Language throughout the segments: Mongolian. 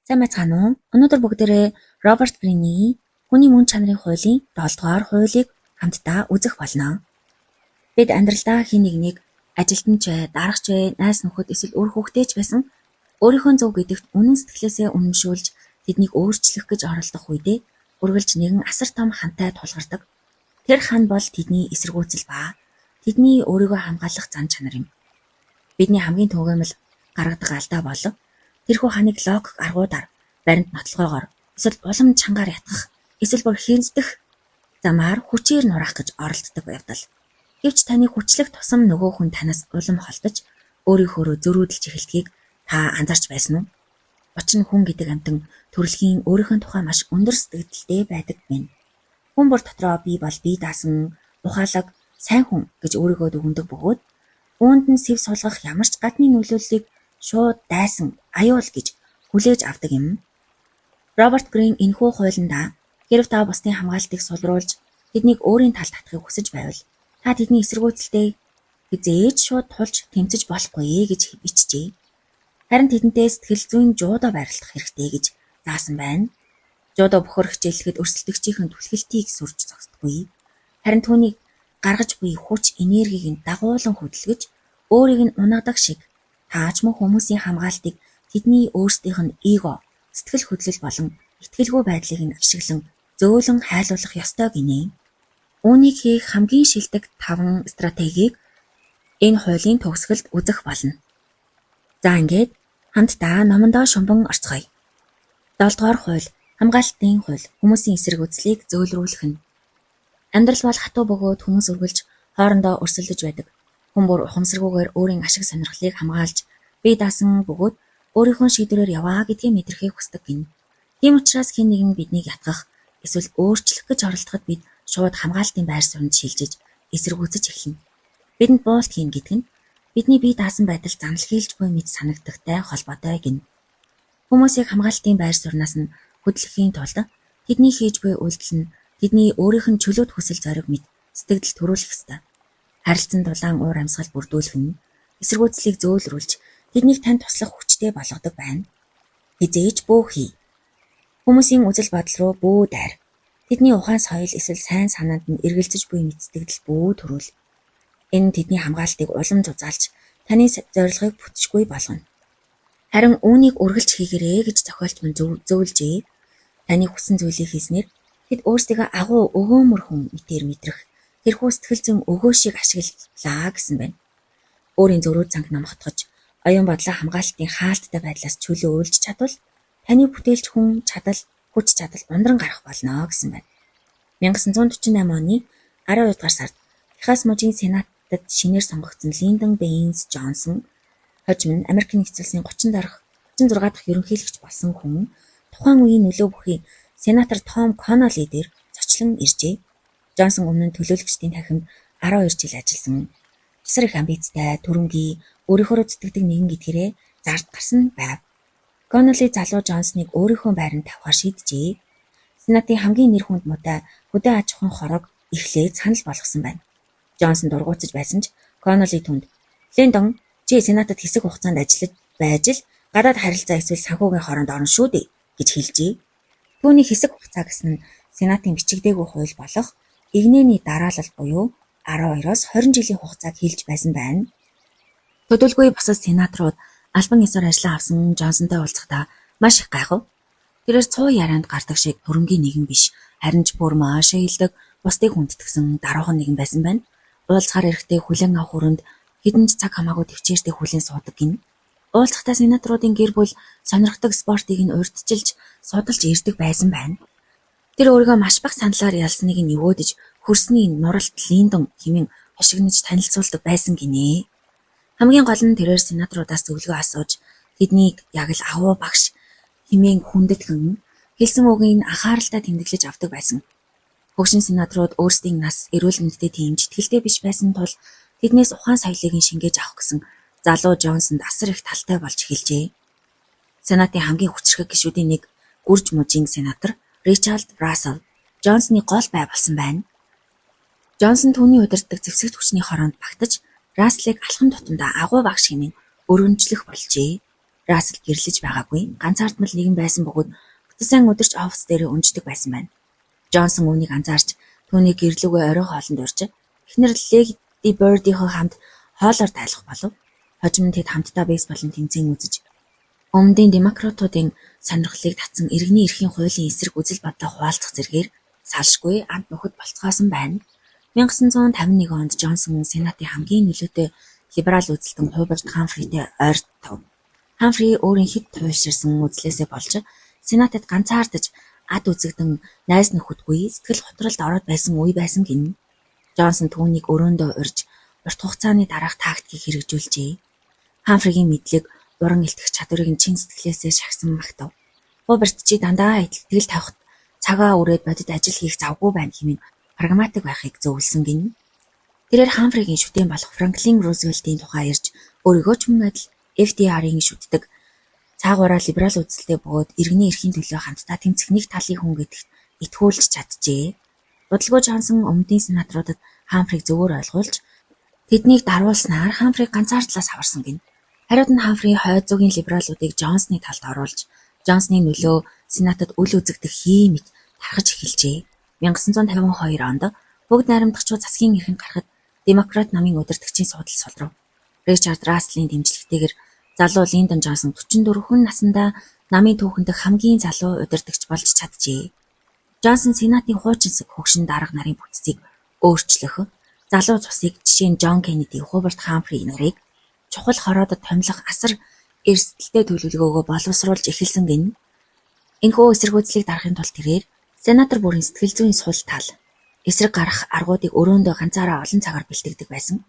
Сайн байцгаана уу? Өнөөдөр бүгдээрээ Роберт Грeenий Хүний мөн чанарын хуулийн 7 дугаар хуулийг хамтдаа үзэх болно. Бид амьдралдаа хэн нэгнийг ажилтнч бай, даргач бай, найз нөхөд эсвэл үр хүүхдээч байсан өөрийнхөө зөв гэдэгт үнэн сэтгэлээсээ үнэмшүүлж тэднийг өөрчлөх гэж оролдох үедээ үргэлж нэгэн асар том хантай тулгардаг. Тэр хан бол тэдний эсэргүүцэл ба тэдний өөрийгөө хамгаалах зан чанар юм. Бидний хамгийн түгээмэл гаргадаг алдаа бол тэрхүү ханыг логик аргуудаар, баримт нотлогоогоор, эсвэл улам чангаар ятгах, эсвэл бүр хинздэх замаар хүчээр нураах гэж оролддог явдал. Гэвч таны хүчлэх тусам нөгөө хүн танаас улам холдож, өөрийнхөөрөө зөрүүдэлж эхэлдгийг та анзаарч байсан уу? Учир нь хүн гэдэг амьтан төрөлхийн өөрийнхөө тухай маш өндөр сэтгэлдээ байдаг байна. Хүн бүр дотроо би бол бие даасан, ухаалаг, сайн хүн гэж өөрийгөө дүгнэдэг бөгөөд үүнд нь сэв сулгах ямар ч гадны нөлөөллийг шууд дайсан, аюул гэж хүлээж авдаг юм. Роберт Грин энэхүү хуулиндаа хэрв та бусдын хамгаалтыг сулруулж тэднийг өөрийн талд татахыг хүсэж байвал та тэдний эсэргүүцэлтэй хизээж шууд тулж тэмцэж болохгүй гэж бичжээ. Харин тэдэнтэй сэтгэл зүйн жуудаа байрлах хэрэгтэй гэж заасан байна. Жуудаа бохор хичээллэхэд өрсөлдөгчийн түлхэлтийг сүрж зогсдоггүй. Харин түүнийг гаргаж буй хүч энергийг нь дагуулan хөдөлгөж өөрийг нь унагадаг шиг таач мөн хүмүүсийн хамгаалтыг тэдний өөрсдийнх нь эго, сэтгэл хөдлөл болон итгэлгүй байдлыг нь ашиглан зөөлөн хайлуулах ёстой гинэ. Үүнийг хийх хамгийн шилдэг 5 стратегийг энэ хуулийн төгсгөлд үзэх болно. За ингээд хамтдаа номондоо шумбан орцгоё. 7 дугаар хууль, хамгаалтын хууль, хүмүүсийн эсэргүүцлийг зөөлрүүлэх нь. Амьдрал бол хатуу бөгөөд хүмүүс үргэлж хоорондоо өрсөлдөж байдаг. Хүн бүр ухамсаргүйгээр өөрийн ашиг сонирхлыг хамгаалж, бие даасан бөгөөд өөрийнхөө шийдвэрээр яваа гэдгийг мэдрэхийг хүсдэг гин. Тийм учраас хэн нэгэн биднийг ятгах, эсвэл өөрчлөх гэж оролдоход бид шууд хамгаалтын байр сууринд шилжиж, эсэргүүцэж эхэлнэ. Бидэнд буулт хийн гэдэг нь бидний бие даасан байдал занал хийлж буй мэд санагдахтай холбоотой гин. Хүмүүсийг хамгаалтын байр сууриас нь хөдлөхийн тулд тэдний хийж буй үйлдэл нь тэдний өөрийнх нь чөлөөт хүсэл зориг мэд сэтгэл төрүүлэх ёстой. Харилцан дулаан уур амьсгал бүрдүүлэх нь эсэргүүцлийг зөөлрүүлж тэднийг тань туслах хүчтэй болгодог байна. Хизээж бөө хий. Хүмүүсийн үзэл бодол руу бөө дайр. Тэдний ухаан соёл эсвэл сайн санаанд нь эргэлзэж буй мэд сэтгэл бөө төрүүл. Энэ тэдний хамгаалтыг улам зузаалж таны зорилгыг бүтчихгүй болгоно. Харин үүнийг үргэлж хийгэрээ гэж зохиолч мань зөөлжээ. Таны хүссэн зүйлийг хийснээр тэд өөрсдийгөө агуу өгөөмөр хүн мэтэр мэдрэх тэрхүү сэтгэл зүйн өгөө шиг ашиглалаа гэсэн байна. Өөрийн зөрүүд занг намхтгаж, оюун бодлоо хамгаалтын хаалттай байдлаас чөлөө өөлж чадвал таны бүтээлч хүн чадал, хүч чадал ундран гарах болно гэсэн байна. 1948 оны 12 дугаар сард Техас мужийн сенатад шинээр сонгогдсон Линдон Бэйнс Джонсон хожим нь Америк нэгдсэн улсын 36 дахь ерөнхийлөгч болсон хүн тухайн үеийн нөлөө бүхий сенатор Том Коннолли дээр зочлон иржээ. Джонсон өмнө нь төлөөлөгчдийн танхимд 12 жил ажилласан. Тасар их амбицтай, түрэмгий, өөрийнхөө зүтгэдэг нэгэн гэдгээрээ зард гарсан байв. Коннолли залуу Джонсныг өөрийнхөө байранд тавихаар шийджээ. Сенатын хамгийн нэр хүнд муутай хөдөө аж ахуйн хорог эхлээд санал болгосон байна. Джонсон дургуутсаж байсан ч Коннолли түнд "Линдон, чи сенатад хэсэг хугацаанд ажиллаж байж л гадаад харилцаа эсвэл санхүүгийн хооронд орно шүү дээ" гэж хэлжээ. Түүний хэсэг хугацаа гэсэн нь сенатын бичигдээгүй хууль болох игнэний дараалал буюу 12-оос 20 жилийн хугацааг хэлж байсан байна. Төдөлгүй бусад сенаторууд албан ёсоор ажиллаа авсан Джонсонтой уулзахдаа маш их гайхав. Тэрээр цуу ярианд гардаг шиг түрэмгийн нэгэн биш, харин ч бүр маш ээлдэг, бусдыг хүндэтгсэн даруухан нэгэн байсан байна. Уулзахаар эрэхтэй хүлээн авах хүрээнд хэдэн ч цаг хамаагүй төвчээртэй хүлээн суудаг гин. Уулзахдаа сенаторуудын гэр бүл сонирхдаг спортыг нь урьдчилж судалж ирдэг байсан байна. Тэр өөрийгөө маш бага саналаар ялсныг нь өвөөдөж хөрсний нуралт Линдон хэмээн хошигнож танилцуулдаг байсан гинэ. Хамгийн гол нь тэрээр сенаторудаас зөвлөгөө асууж тэднийг яг л агуу багш хэмээн хүндэтгэн хэлсэн үгийг нь анхааралтай тэмдэглэж авдаг байсан. Хөгшин сенаторууд өөрсдийн нас эрүүл мэндэд тийм читгэлтэй биш байсан тул тэднээс ухаан соёлыг нь шингээж авах гэсэн залуу Джонсонд асар их талтай болж эхэлжээ. Сенатын хамгийн хүчрхэг гишүүдийн нэг Гүрж мужийн сенатор Ричард Рассел Джонсны гол бай болсон байна. Джонсон түүний удирддаг зэвсэгт хүчний хороонд багтаж Расселыг алхам тутамдаа агуу багш хэмээн өргөнжлөх болжээ. Рассел гэрлэж байгаагүй. Ганцаардмал нэгэн байсан бөгөөд бүтсэн өдөрч офис дээр унждаг байсан байна. Джонсон үүнийг анзаарч түүний гэрлүүгээ орой хоолнд урьж эхнэр Леди Бёрдийнхөө хамт хоолоор тайлах болов. Хожим нь тэд хамтдаа бейсболын тэмцээн үзэж өмнөдийн демократуудын сонирхлыг татсан иргэний эрхийн хуулийн эсрэг үзэл бодлоо хуваалцах зэргээр салшгүй амт нөхөд болцгоосон байна. 1951 онд Джонсон Сенатын хамгийн нөлөөтэй либерал үзэлтэн Хуберт Хамфритэй ойртов. Хамфри өөрийн хэд туйлширсан үзлээсээ болж Сенатад ганцаардаж ад үзэгдэн найз нөхөдгүй сэтгэл готролд ороод байсан үе байсан гин. Джонсон түүнийг өрөөндөө урьж урт хугацааны дараах тактикийг хэрэгжүүлжээ. Хамфригийн мэдлэг уран илтгэх чадварыг чин сэтгэлээсээ шахсан магтав. Хуберт чи дандаа итгэл тавихад цагаа өрөөд бодит ажил хийх завгүй байна хэмээн прагматик байхыг зөвлөсөн гин. Тэрээр Хамфригийн шүтээн болох Франклин Рузвельтийн тухай ирж өөрийгөө ч мөн адил FDR-ийн шүтдэг цаагаараа либерал үзэлтэй бөгөөд иргэний эрхийн төлөө хамтдаа тэмцэх нэг талын хүн гэдэгт итгүүлж чаджээ. Удалгүй Джонсон өмнөдийн сенаторуудад Хамфриг зөвөр ойлгуулж тэднийг даруулснаар Хамфриг ганцаардлаас аварсан гин. Хариуд нь Хамфри хойд зүгийн либералуудыг Джонсны талд оруулж Джонсны нөлөө сенатад үл үзэгдэх хиймэд тархаж эхэлжээ. 1952 онд бүгд найрамдагчид засгийн эрхэнд гарахад демократ намын удирдагчийн суудал сулрав. Ричард Расселийн дэмжлэгтэйгээр залуу Линдон Джонсон 44 хүн наснда намын түүхэнд хамгийн залуу удирдагч болж чаджээ. Джонсон сенатын хуучинсаг хөгшин дарга нарын бүтцийг өөрчлөх, залуу цусыг жишээ нь Джон Кеннеди, Хуберт Хамфри нарыг чухал хороодод томилох асар эрсдэлтэй төлөвлөгөөгөө боловсруулж эхэлсэн гин. Энэхүү эсэргүүцлийг дарахын тулд тэрээр сенатор бүрийн сэтгэл зүйн сул тал эсрэг гарах аргуудыг өрөөндөө ганцаараа олон цагаар бэлтгэдэг байсан.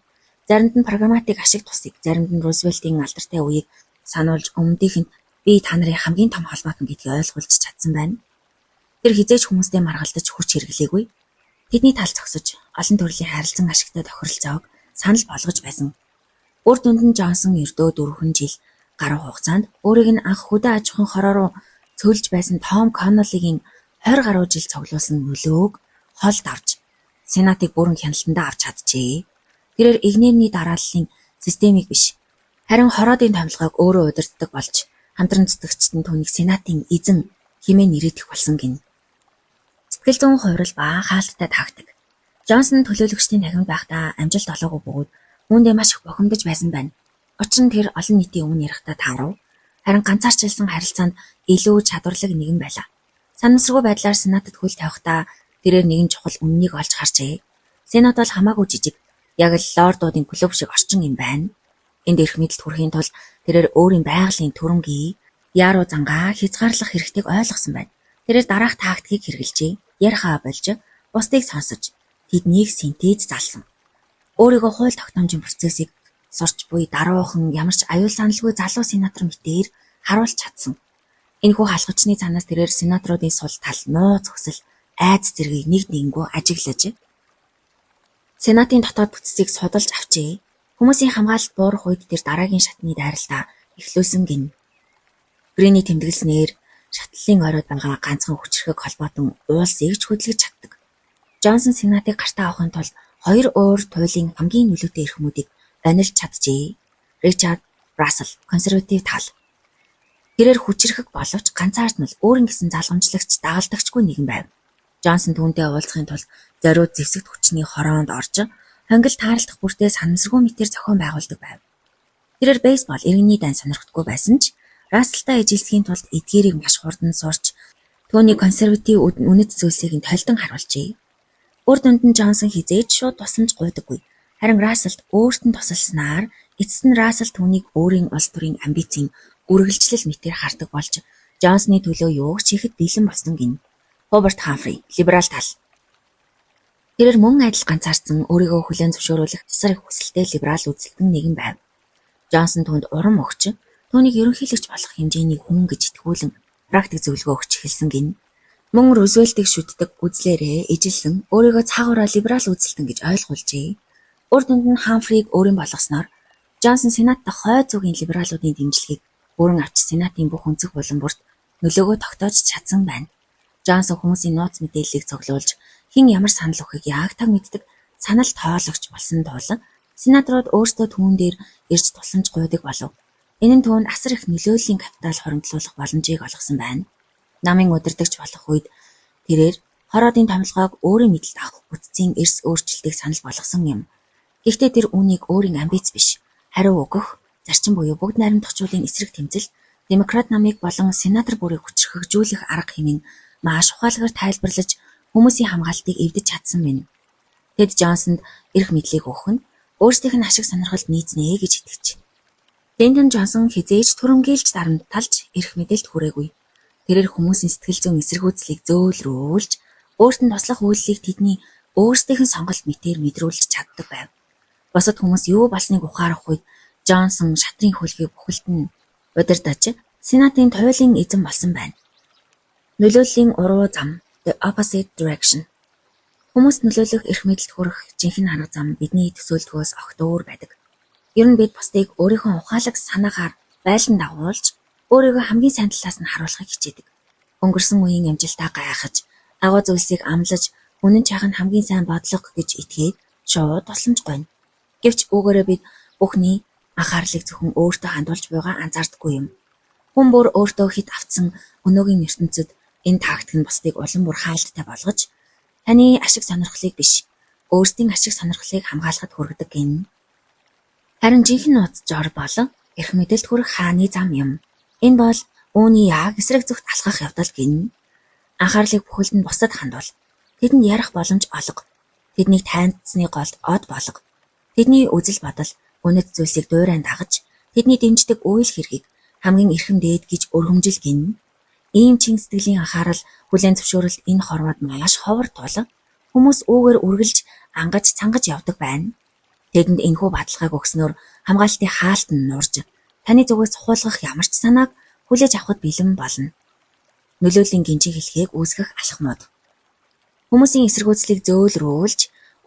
Заримд нь прагматик ашиг тусыг, заримд нь Рузвельтийн алдартай үеийг сануулж өмнөдийнхэнд би та нарын хамгийн том холбоотон гэдгийг ойлгуулж чадсан байна. Тэр хизээч хүмүүстэй маргалдаж хүч хэрэглээгүй. Тэдний тал зогсож олон төрлийн харилцан ашигтай тохиролцоог санал болгож байсан. Үр дүнд нь Джонсон ердөө 4 жил гаруй хугацаанд өөрийг нь анх хөдөө аж ахуйн хороо руу цөөлж байсан Том Конноллигийн 20 гаруй жил цуглуулсан нөлөөг холд авч сенатыг бүрэн хяналтандаа авч чаджээ. Тэрээр игнэрний дарааллын системийг биш, харин хороодын томилгоог өөрөө удирддаг болж хамтран зүтгэгчд нь түүнийг сенатын эзэн хэмээн нэрийдэх болсон гин. Сэтгэл зүйн хувирал ба хаалттай тактик. Джонсон төлөөлөгчдийн танхимд байхдаа амжилт олоогүй бөгөөд үүндээ маш их бохимдож байсан байна. Учир нь тэр олон нийтийн өмнө ярихдаа таарав. Харин ганцаарчлсан харилцаанд илүү чадварлаг нэгэн байлаа. Санамсаргүй байдлаар сенатад хөл тавихдаа тэрээр нэгэн чухал үннийг олж харжээ. Сенат бол хамаагүй жижиг, яг л лордуудын клуб шиг орчин юм байна. Энд эрх мэдэлд хүрэхийн тулд тэрээр өөрийн байгалийн төрөнгийн яруу зангаа хязгаарлах хэрэгтэйг ойлгосон байна. Тэрээр дараах тактикийг хэрэгжилжээ. Ярихаа болж, бусдыг сонсож, тэднийг синтез залсан. Өөрийгөө хууль тогтоомжийн процессыг сурч буй даруухан ямар ч аюул саналгүй залуу сенатор мэтээр харуулж чадсан. Энэхүү халхавчны цаанаас тэрээр сенаторуудын сул тал, нууц хүсэл, айц зэргийг нэг нэгэнгүү ажиглаж сенатын дотоод бүтцийг судалж авчээ. Хүмүүсийн хамгаалалт буурах үед тэр дараагийн шатны дайралтаа эхлүүлсэн гин. Грэний тэмдэглэснээр шатлалын оройд байгаа ганцхан хүчрхэг холбоотон уулсыг ч хөдөлгөж чаддаг. Джонсон сенатыг гартаа авахын тулд 2 өөр туйлын хамгийн нөлөөтэй эрхмүүдийг онилж чаджээ. Ричард Рассел, консерватив тал. Тэрээр хүчрхэг боловч ганцаардмал өөрийн гэсэн залгамжлагч дагалдагчгүй нэгэн байв. Джонсон түүнтэй уулзахын тулд зориуд зэвсэгт хүчний хороонд орж хонгил тааралдах бүртээ санамсаргүй мэтээр зохион байгуулдаг байв. Тэрээр бейсбол иргэний дан сонирхдаггүй байсан ч Расселтай ижилсхийн тулд эдгээрийг маш хурдан сурч түүний консерватив үнэт зүйлсийг нь толдон харуулжээ. Үр дүнд нь Джонсон хизээж шууд тусламж гуйдаггүй. Харин Расселд өөрт нь тусалснаар эцэст нь Рассел түүнийг өөрийн улс төрийн амбицийн үргэлжлэл мэтээр хардаг болж Джонсны төлөө юуг ч хийхэд бэлэн болсон гин. Хуберт Хамфри, либерал тал. Тэрээр мөн адил ганцаардсан өөрийгөө хүлээн зөвшөөрүүлэх засар их хүсэлтэй либерал үзэлтэн нэгэн байв. Джонсон түүнд урам өгч, түүнийг ерөнхийлөгч болох хэмжээний хүн гэж итгүүлэн практик зөвлөгөө өгч эхэлсэн гин. Мөн Рузвельтийг шүтдэг үзлээрээ ижилсэн өөрийгөө цаагаараа либерал үзэлтэн гэж ойлгуулжээ. Үр дүнд нь Хамфриг өөрийн болгосноор Джонсон сенатта хойд зүгийн либералуудын дэмжлэгийг бүрэн авч сенатын бүх өнцөг булан бүрт нөлөөгөө тогтоож чадсан байна. Джонсон хүмүүсийн нууц мэдээллийг цуглуулж хэн ямар санал өгөхийг яг таг мэддэг санал тоологч болсон тул сенаторууд өөрсдөө түүн дээр ирж тусламж гуйдаг болов. Энэ нь түүнд асар их нөлөөллийн капитал хоригдлуулах боломжийг олгосон байна. Намын удирдагч болох үед тэрээр хороодын томилгоог өөрийн мэдэлд авах бүтцийн эрс өөрчлөлтийг санал болгосон юм. Гэхдээ тэр үүнийг өөрийн амбиц биш, хариу өгөх, зарчим буюу бүгд найрамдагчдын эсрэг тэмцэл, демократ намыг болон сенатор бүрийг хүчрхэгжүүлэх арга хэмээн маш ухаалгаар тайлбарлаж хүмүүсийн хамгаалтыг эвдэж чадсан байна. Тэд Джонсонд эрх мэдлийг өгөх нь өөрсдийнх нь ашиг сонирхолд нийцнэ гэж итгэж. Дэндон Джонсон хизээж түрэмгийлж дарамт талж эрх мэдэлд хүрээгүй. Тэрээр хүмүүсийн сэтгэл зүйн эсэргүүцлийг зөөлрүүлж, өөрт нь туслах үйллийг тэдний өөрсдийнх нь сонголт мэтээр мэдрүүлж чаддаг байв. Бусад хүмүүс юу болсныг ухаарах үед Джонсон шатрын хөлгийг бүхэлд нь удирдаж, Сенатын туйлын эзэн болсон байна. Нөлөөллийн уруу зам, the opposite direction. Хүмүүст нөлөөлөх эрх мэдэлд хүрэх жинхэнэ арга зам бидний төсөөлтгөөс огт өөр байдаг. Ер нь бид бусдыг өөрийнхөө ухаалаг санаагаар байлдан дагуулж, өөрийгөө хамгийн сайн талаас нь харуулахыг хичээдэг. Өнгөрсөн үеийн амжилтаа гайхаж, агуу зүйлсийг амлаж, үнэн чанар нь хамгийн сайн бодлого гэж итгээд шууд тусламж гойно. Гэвч үүгээрээ бид бүхний анхаарлыг зөвхөн өөртөө хандуулж буйгаа анзаардаггүй юм. Хүн бүр өөртөө хит автсан өнөөгийн ертөнцид энэ тактик нь бусдыг улам бүр хаалттай болгож, таны ашиг сонирхлыг биш, өөрсдийн ашиг сонирхлыг хамгаалахад хүргэдэг гин. Харин жинхэнэ нууц жор болон эрх мэдэлд хүрэх хааны зам юм. Энэ бол үүний яг эсрэг зүгт алхах явдал гин. Анхаарлыг бүхэлд нь бусдад хандуул. Тэдэнд ярих боломж олго. Тэднийг тайнцсны голд од болго. Тэдний үзэл бодол, үнэт зүйлсийг дуурайн дагаж, тэдний дэмждэг үйл хэргийг хамгийн эрхэм дээд гэж өргөмжил гин. Ийм чин сэтгэлийн анхаарал, хүлээн зөвшөөрөлт энэ хорвоод маш ховор тул хүмүүс үүгээр үргэлж ангаж цангаж явдаг байна. Тэдэнд энэхүү баталгааг өгснөөр хамгаалтын хаалт нь нуурж, таны зүгээс хуулгах ямар ч санааг хүлээж авахд бэлэн болно. Нөлөөлийн гинжиг хэлхийг үүсгэх алхмууд. Хүмүүсийн эсэргүүцлийг зөөлрүүлж,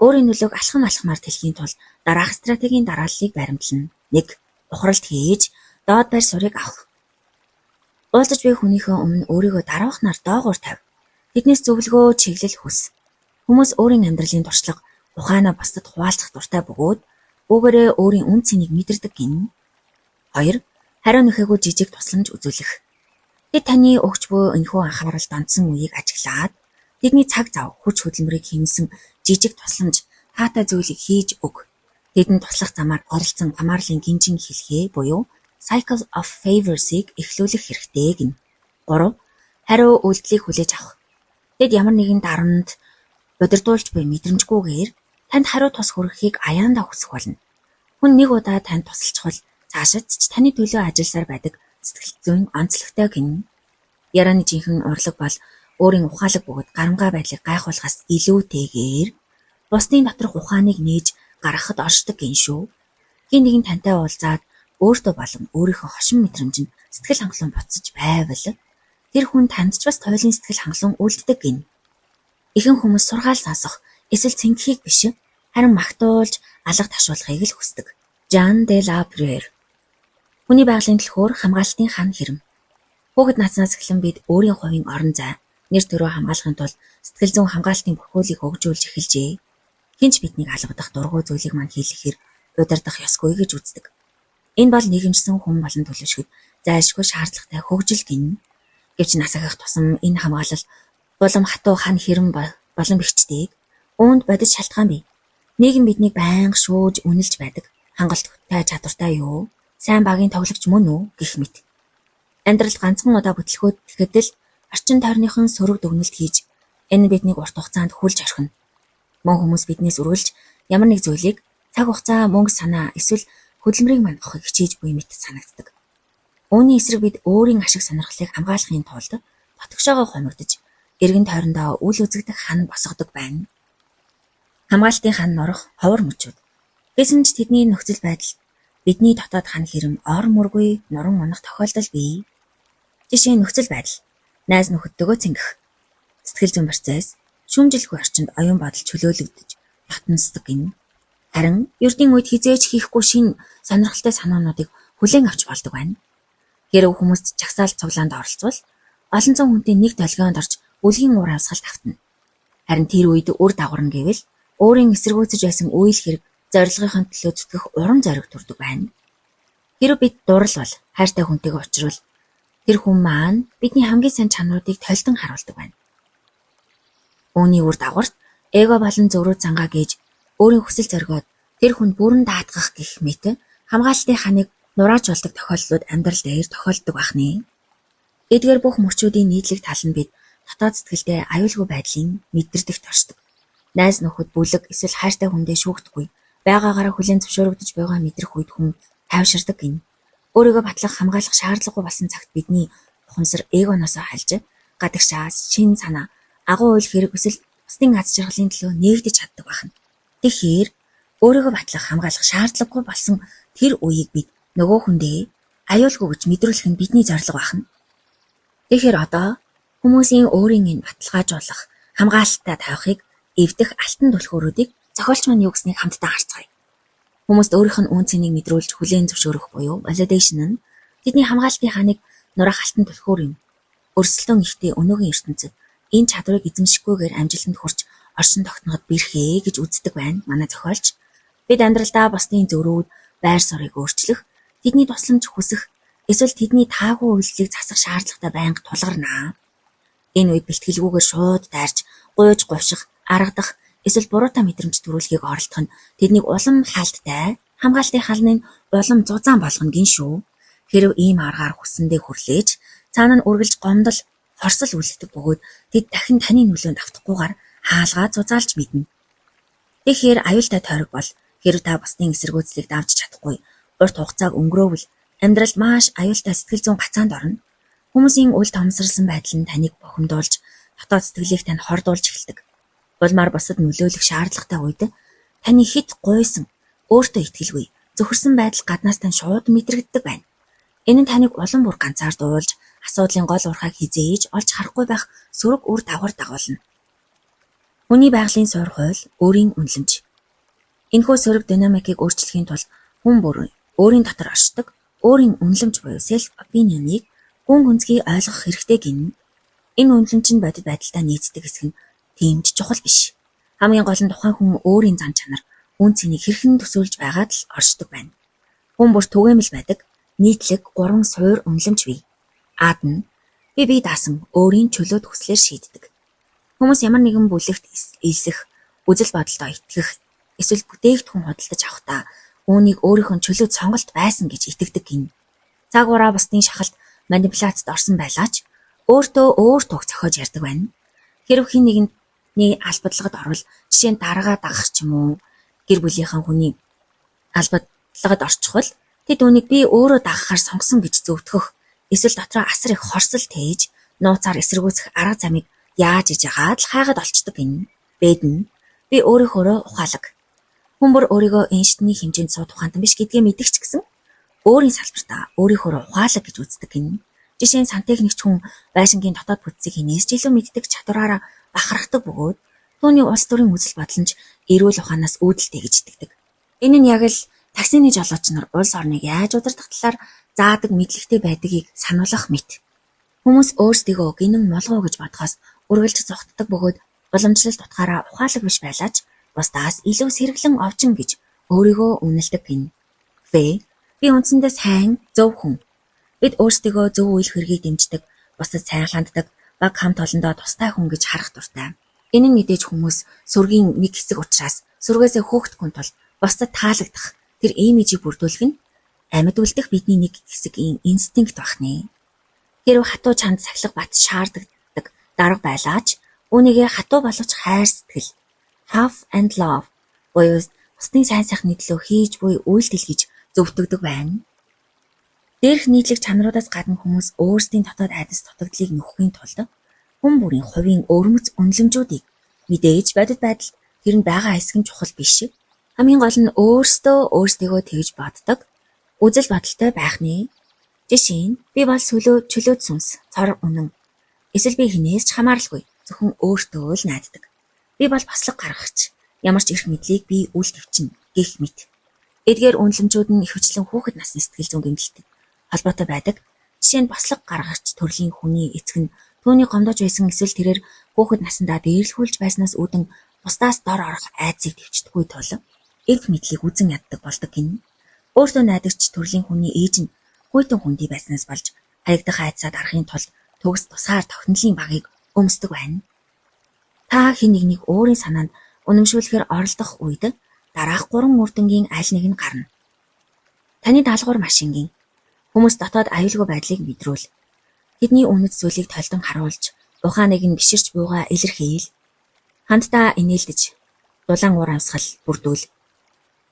өөрийн нөлөөг алхамаар тэлхийн тулд дараах стратегийн дарааллыг баримтлана. 1. Ухралт хийж, доод байр суурийг авах. Уулзаж буй хүнийхээ өмнө өөрийгөө дараахнаар доогуур тавь. Тэднээс зөвлөгөө, чиглэл хүс. Хүмүүс өөрийн амьдралын туршлага, ухаанаа бусдад хуваалцах дуртай бөгөөд үүгээрээ өөрийн үн цэнийг мэдэрдэг гин. 2. Хариу нөхөөгөө жижиг тусламж үзүүлэх. Тэд таны өгч буй энэхүү анхаарал донтсон үеийг ажиглаад, тэдний цаг зав, хүч хөдөлмөрийг хэмнэсэн жижиг тусламж, таатай зүйлийг хийж өг. Тэдэнд туслах замаар оролцсон хамаарлын гинжин хэлхээ буюу cycle of favors-ыг эхлүүлэх хэрэгтэй гин. 3. Хариу үйлдэлийг хүлээж авах. Тэд ямар нэгэн дарамт удирдуулж буй мэдрэмжгүйгээр танд хариу тус хүргэхийг аяандаа хүсэх болно. Хүн нэг удаа танд тусалчихвал цаашид ч таны төлөө ажилласаар байдаг сэтгэл зүйн онцлогтой гин. Ярианы жинхэнэ урлаг бол өөрийн ухаалаг бөгөөд гарамгай байдлыг гайхуулахаас илүүтэйгээр бусдын доторх ухааныг нээж гаргахад оршдог гин шүү. Хин нэгэн тантай уулзаад өөртөө болон өөрийнхөө хошин мэдрэмжинд сэтгэл хангалуун буцаж байвал тэр хүн танд ч бас туйлын сэтгэл хангалуун үлддэг гин. Ихэнх хүмүүс сургаал сонсох, эсвэл цэнгэхийг биш, харин магтуулж алга ташуулахыг л хүсдэг. Жан де ла Брюер. Хүний байгалийн төлхөөр хамгаалтын хан хэрэм. Хүүхэд наснаас эхлэн бид өөрийн хувийн орон зай, нэр төрөө хамгаалахын тулд сэтгэл зүйн хамгаалтын бүрхүүлийг хөгжүүлж эхэлжээ. Хинч биднийг алгадах дургүй зүйлийг мань хийлгэхээр удирдах ёсгүй гэж үздэг. Энэ бол нийгэмжсэн хүн болон төлөвшгөд зайлшгүй шаардлагатай хөгжил гин. Гэвч нас ахих тусам энэ хамгаалал улам хатуу хан хэрэм болон бэрчдэг. Үүнд бодит шалтгаан бий. Нийгэм биднийг байнга шүүж үнэлж байдаг. Хангалттай чадвартай юу? Сайн багийн тоглогч мөн үү гэх мэт. Амьдралд ганцхан удаа бүтлэхөөд тэгэхэд л орчин тойрныхон сөрөг дүгнэлт хийж энэ биднийг урт хугацаанд хүлж орхино. Мөн хүмүүс биднээс үргэлж ямар нэг зүйлийг цаг хугацаа, мөнгө, санаа эсвэл хөдөлмөрийг мандахыг хичээж буй мэт санагддаг. Үүний эсрэг бид өөрийн ашиг сонирхлыг хамгаалахын тулд дотгошоогоо хумигдаж, эргэн тойрондоо үл үзэгдэх хан босгодог байна. Хамгаалтын хан норох ховор мөчүүд. Гэсэн ч тэдний нөхцөл байдал бидний дотоод хан хэрэм ор мөргүй нуран унах тохиолдол бий. Жишээ нь нөхцөл байдал. Найз нөхөдтэйгөө цэнгэх. Сэтгэл зүйн процесс, шүүмжлэхгүй орчинд оюун бодол чөлөөлөгдөж татнасдаг гин. Харин ердийн үед хизээж хийхгүй шин сонирхолтой санаануудыг хүлээн авч болдог байна. Хэрэг хүмүүст чагсаалт цуглаанд оролцвол олон зуун хүнтэй нэг долгионд орж үлгийн уур авсгалт автана. Харин тэр үед үр дагавар нь гэвэл өөрийн эсэргүүцэж байсан үйл хэрэг зорилгынхон төлөө зүтгэх урам зориг төрдөг байна. Хэрэв бид дурал бол хайртай хүнтэйгээ уулзвал тэр хүн маань бидний хамгийн сайн чанаруудыг толдон харуулдаг байна. Үүний үр дагаварт эго болон зөврөө зангаа гэж өөрийн хүсэл зоригод тэр хүнд бүрэн даатгах гэх мэт хамгаалтын ханыг нурааж болдог тохиолдлууд амьдрал дээр тохиолддог бахны. Эдгээр бүх мөчүүдийн нийтлэг тал нь бид дотоод сэтгэлдээ аюулгүй байдлын мэдэрдэгт оршдог. Найз нөхөд бүлэг эсвэл хайртай хүндээ шүүхдэггүй байгаагаараа хүлээн зөвшөөрөгдөж байгаа мэдрэх үед хүн тайвширдаг гин. Өөрийгөө батлах хамгаалах шаардлагагүй болсон цагт бидний ухамсар эгоноос хальж гадагшаас шин санаа агуу үйл хэрэг эсвэл бусдын аз жаргалын төлөө нээгдэж чаддаг байна. Тэгэхээр өөрийгөө батлах хамгаалах шаардлагагүй болсон тэр үеийг бид нөгөө хүндээ аюулгүй гэж мэдрүүлэх нь бидний зорилго байна. Тэгэхээр одоо хүмүүсийн өөрийн энэ баталгаажуулах хамгаалттай тавихыг эвдэх алтан түлхүүрүүдийг зохиолч маань юу гэснийг хамтдаа харцгаая. Хүмүүст өөрийнх нь үн цэнийг мэдрүүлж хүлээн зөвшөөрөх буюу validation нь тэдний хамгаалтын ханыг нураах алтан түлхүүр юм. Өрсөлдөөн ихтэй өнөөгийн ертөнцид энэ чадварыг эзэмшихгүйгээр амжилтанд хүрч оршин тогтноход бэрхээ гэж үздэг байна манай зохиолч. Бид амьдралдаа бусдын зөрүүд, байр суурийг өөрчлөх, тэдний тусламж хүсэх, эсвэл тэдний таагүй үйлчлийг засах шаардлагатай байнга тулгарнаа. Энэ үед бэлтгэлгүйгээр шууд дайрч, гуйж говших, аргадах, эсвэл буруутай мэдрэмж төрүүлэхийг оролдох нь тэднийг улам хаалттай, хамгаалтын халныг улам зузаан болгоно гин шүү. Хэрэв ийм аргаар хүссэндээ хүрлээж, цаана нь үргэлж гомдол, хорсол үлддэг бөгөөд тэд дахин таны нөлөөнд автахгүйгээр хаалгаа зузаалж мэднэ. Тэгэхээр аюултай тойрог бол хэрэв та бусдын эсэргүүцлийг давж чадахгүй, урт хугацааг өнгөрөөвөл амьдрал маш аюултай сэтгэл зүйн гацаанд орно. Хүмүүсийн үл томсорлсон байдал нь таныг бохимдуулж, дотоод сэтгэлийг танд хордуулж эхэлдэг. Улмаар бусад нөлөөлөх шаардлагатай үед таны хит гуйсан, өөртөө итгэлгүй, зөвхөрсөн байдал гаднаас тань шууд мэдрэгддэг байна. Энэ нь таныг улам бүр ганцаардуулж, асуудлын гол урхааг хизээж олж харахгүй байх сөрөг үр дагавар дагуулна. Хүний байгалийн суурь хууль, өөрийн үнэлэмж. Энэхүү сөрөг динамикийг өөрчлөхийн тулд хүн бүр өөрийн дотор оршдог, өөрийн үнэлэмж буюу self opinion-ыг гүн гүнзгий ойлгох хэрэгтэй гин. Энэ үнэлэмж нь бодит байдалтай нийцдэг хэсэг нь тийм ч чухал биш. Хамгийн гол нь тухайн хүн өөрийн зан чанар, үн цэнийг хэрхэн төсөөлж байгаад л оршдог байна. Хүн бүр түгээмэл байдаг, нийтлэг 3 суур үнэлэмж бий. Аад нь бие даасан өөрийн чөлөөт хүслээр шийддэг. Хүмүүс ямар нэгэн бүлэгт эсэх, үзэл бодолдоо итгэх, эсвэл бүтээгдэхүүн худалдаж авахдаа үүнийг өөрийнхөө чөлөөт сонголт байсан гэж итгэдэг гин. Цаагаараа бусдын шахалт манипуляцид орсон байлаач өөртөө өөр туг зохиож ярьдаг байна. Хэрэв хэн нэгний албадлагад орвол жишээ нь дараагаа дагах ч юм уу гэр бүлийнхэн хүний албадлагад орчихвол тэд үүнийг би өөрөө дагахаар сонгосон гэж зөвтгөх, эсвэл дотроо асар их хорсол тээж нууцаар эсэргүүцэх арга замыг яаж иж яагаад л хайгаад олцдог гин. Бэдэн би өөрийнхөө ухаалаг. Хүн бүр өөрийгөө Эйнштейний хэмжээнд сууд ухаантан биш гэдгээ мэддэг ч гэсэн өөрийн салбартаа өөрийнхөө ухаалаг гэж үздэг гин. Жишээ нь сантехникч хүн байшингийн дотоод бүтцийг хинээс ч илүү мэддэг чадвараараа бахархдаг бөгөөд түүний улс төрийн үзэл бодлонч эрүүл ухаанаас үүдэлтэй гэж итгэдэг. Энэ нь яг л таксины жолооч нар улс орныг яаж удирдах талаар заадаг мэдлэгтэй байдгийг сануулгах мэт. Хүмүүс өөрсдийгөө гинэн молгоо гэж бодохоос үргэлж зогтдог бөгөөд уламжлалт утгаараа ухаалаг биш байлаач бусдаас илүү сэргэлэн овчин гэж өөрийгөө үнэлдэг гин. Би үндсэндээ сайн, зөв хүн. Бид өөрсдийгөө зөв үйл хэргийг дэмждэг, бусдад сайн ханддаг, баг хамт олондоо тустай хүн гэж харах дуртай. Энэ нь мэдээж хүмүүс сүргийн нэг хэсэг учраас сүргээсээ хөөгдөхгүй тул бусдад таалагдах тэр имижийг бүрдүүлэх нь амьд үлдэх бидний нэг хэсгийн инстинкт бахнэ. Хэрв хатуу чанд сахилга бат шаарддаг дарга байлаач үүнийгээ хатуу болгоч хайр сэтгэл, half and love буюу бусдын сайн сайхны төлөө хийж буй үйлдэл гэж зөвтгдөг байна. Дээрх нийтлэг чанаруудаас гадна хүмүүс өөрсдийн дотоод айдас дутагдлыг нөхөхийн тулд хүн бүрийн хувийн өвөрмөц үнэлэмжүүдийг мэдээж бодит байдалд тэр нь байгаа хэсэг нь чухал биш. Хамгийн гол нь өөртөө тэгж боддог, үзэл бодолтой байх нэ. Жишээ нь би бол чөлөөт сүнс, цор үнэн. Эсвэл би хинээс ч хамааралгүй, зөвхөн өөртөө л найддаг. Би бол баслаг гаргагч, ямар ч эрх мэдлийг би үл твчнэ гэх мэт. Эдгээр үнэлэмжүүд нь ихэвчлэн хүүхэд насны сэтгэл зүйн гэмтэлтэй холбоотой байдаг. Жишээ нь баслаг гаргагч төрлийн хүний эцэг нь түүний гомдож байсан эсвэл тэрээр хүүхэд насндаа дээрлэхүүлж байснаас үүдэн бусдаас дор орох айдсыг төвчдөггүй тул эрх мэдлийг үзэн яддаг болдог гин. Өөртөө найдагч төрлийн хүний ээж нь хүйтэн хүндий байснаас болж харигдах айдсаа дарахын тулд төгс тусгаар тогтнолын багыг өмсдөг байна. Та хэн нэгнийг өөрийн санаанд үнэмшүүлэхээр оролдох үед дараах 3 үр дүнгийн аль нэг нь гарна. Таны даалгавар машингийн хүмүүс дотоод аюулгүй байдлыг мэдрүүл. Тэдний үнэт зүйлийг толдон харуулж, ухааныг нь биширч буйгаа илэрхийл. Хамтдаа инээлдэж, дулаан уур амьсгал бүрдүүл.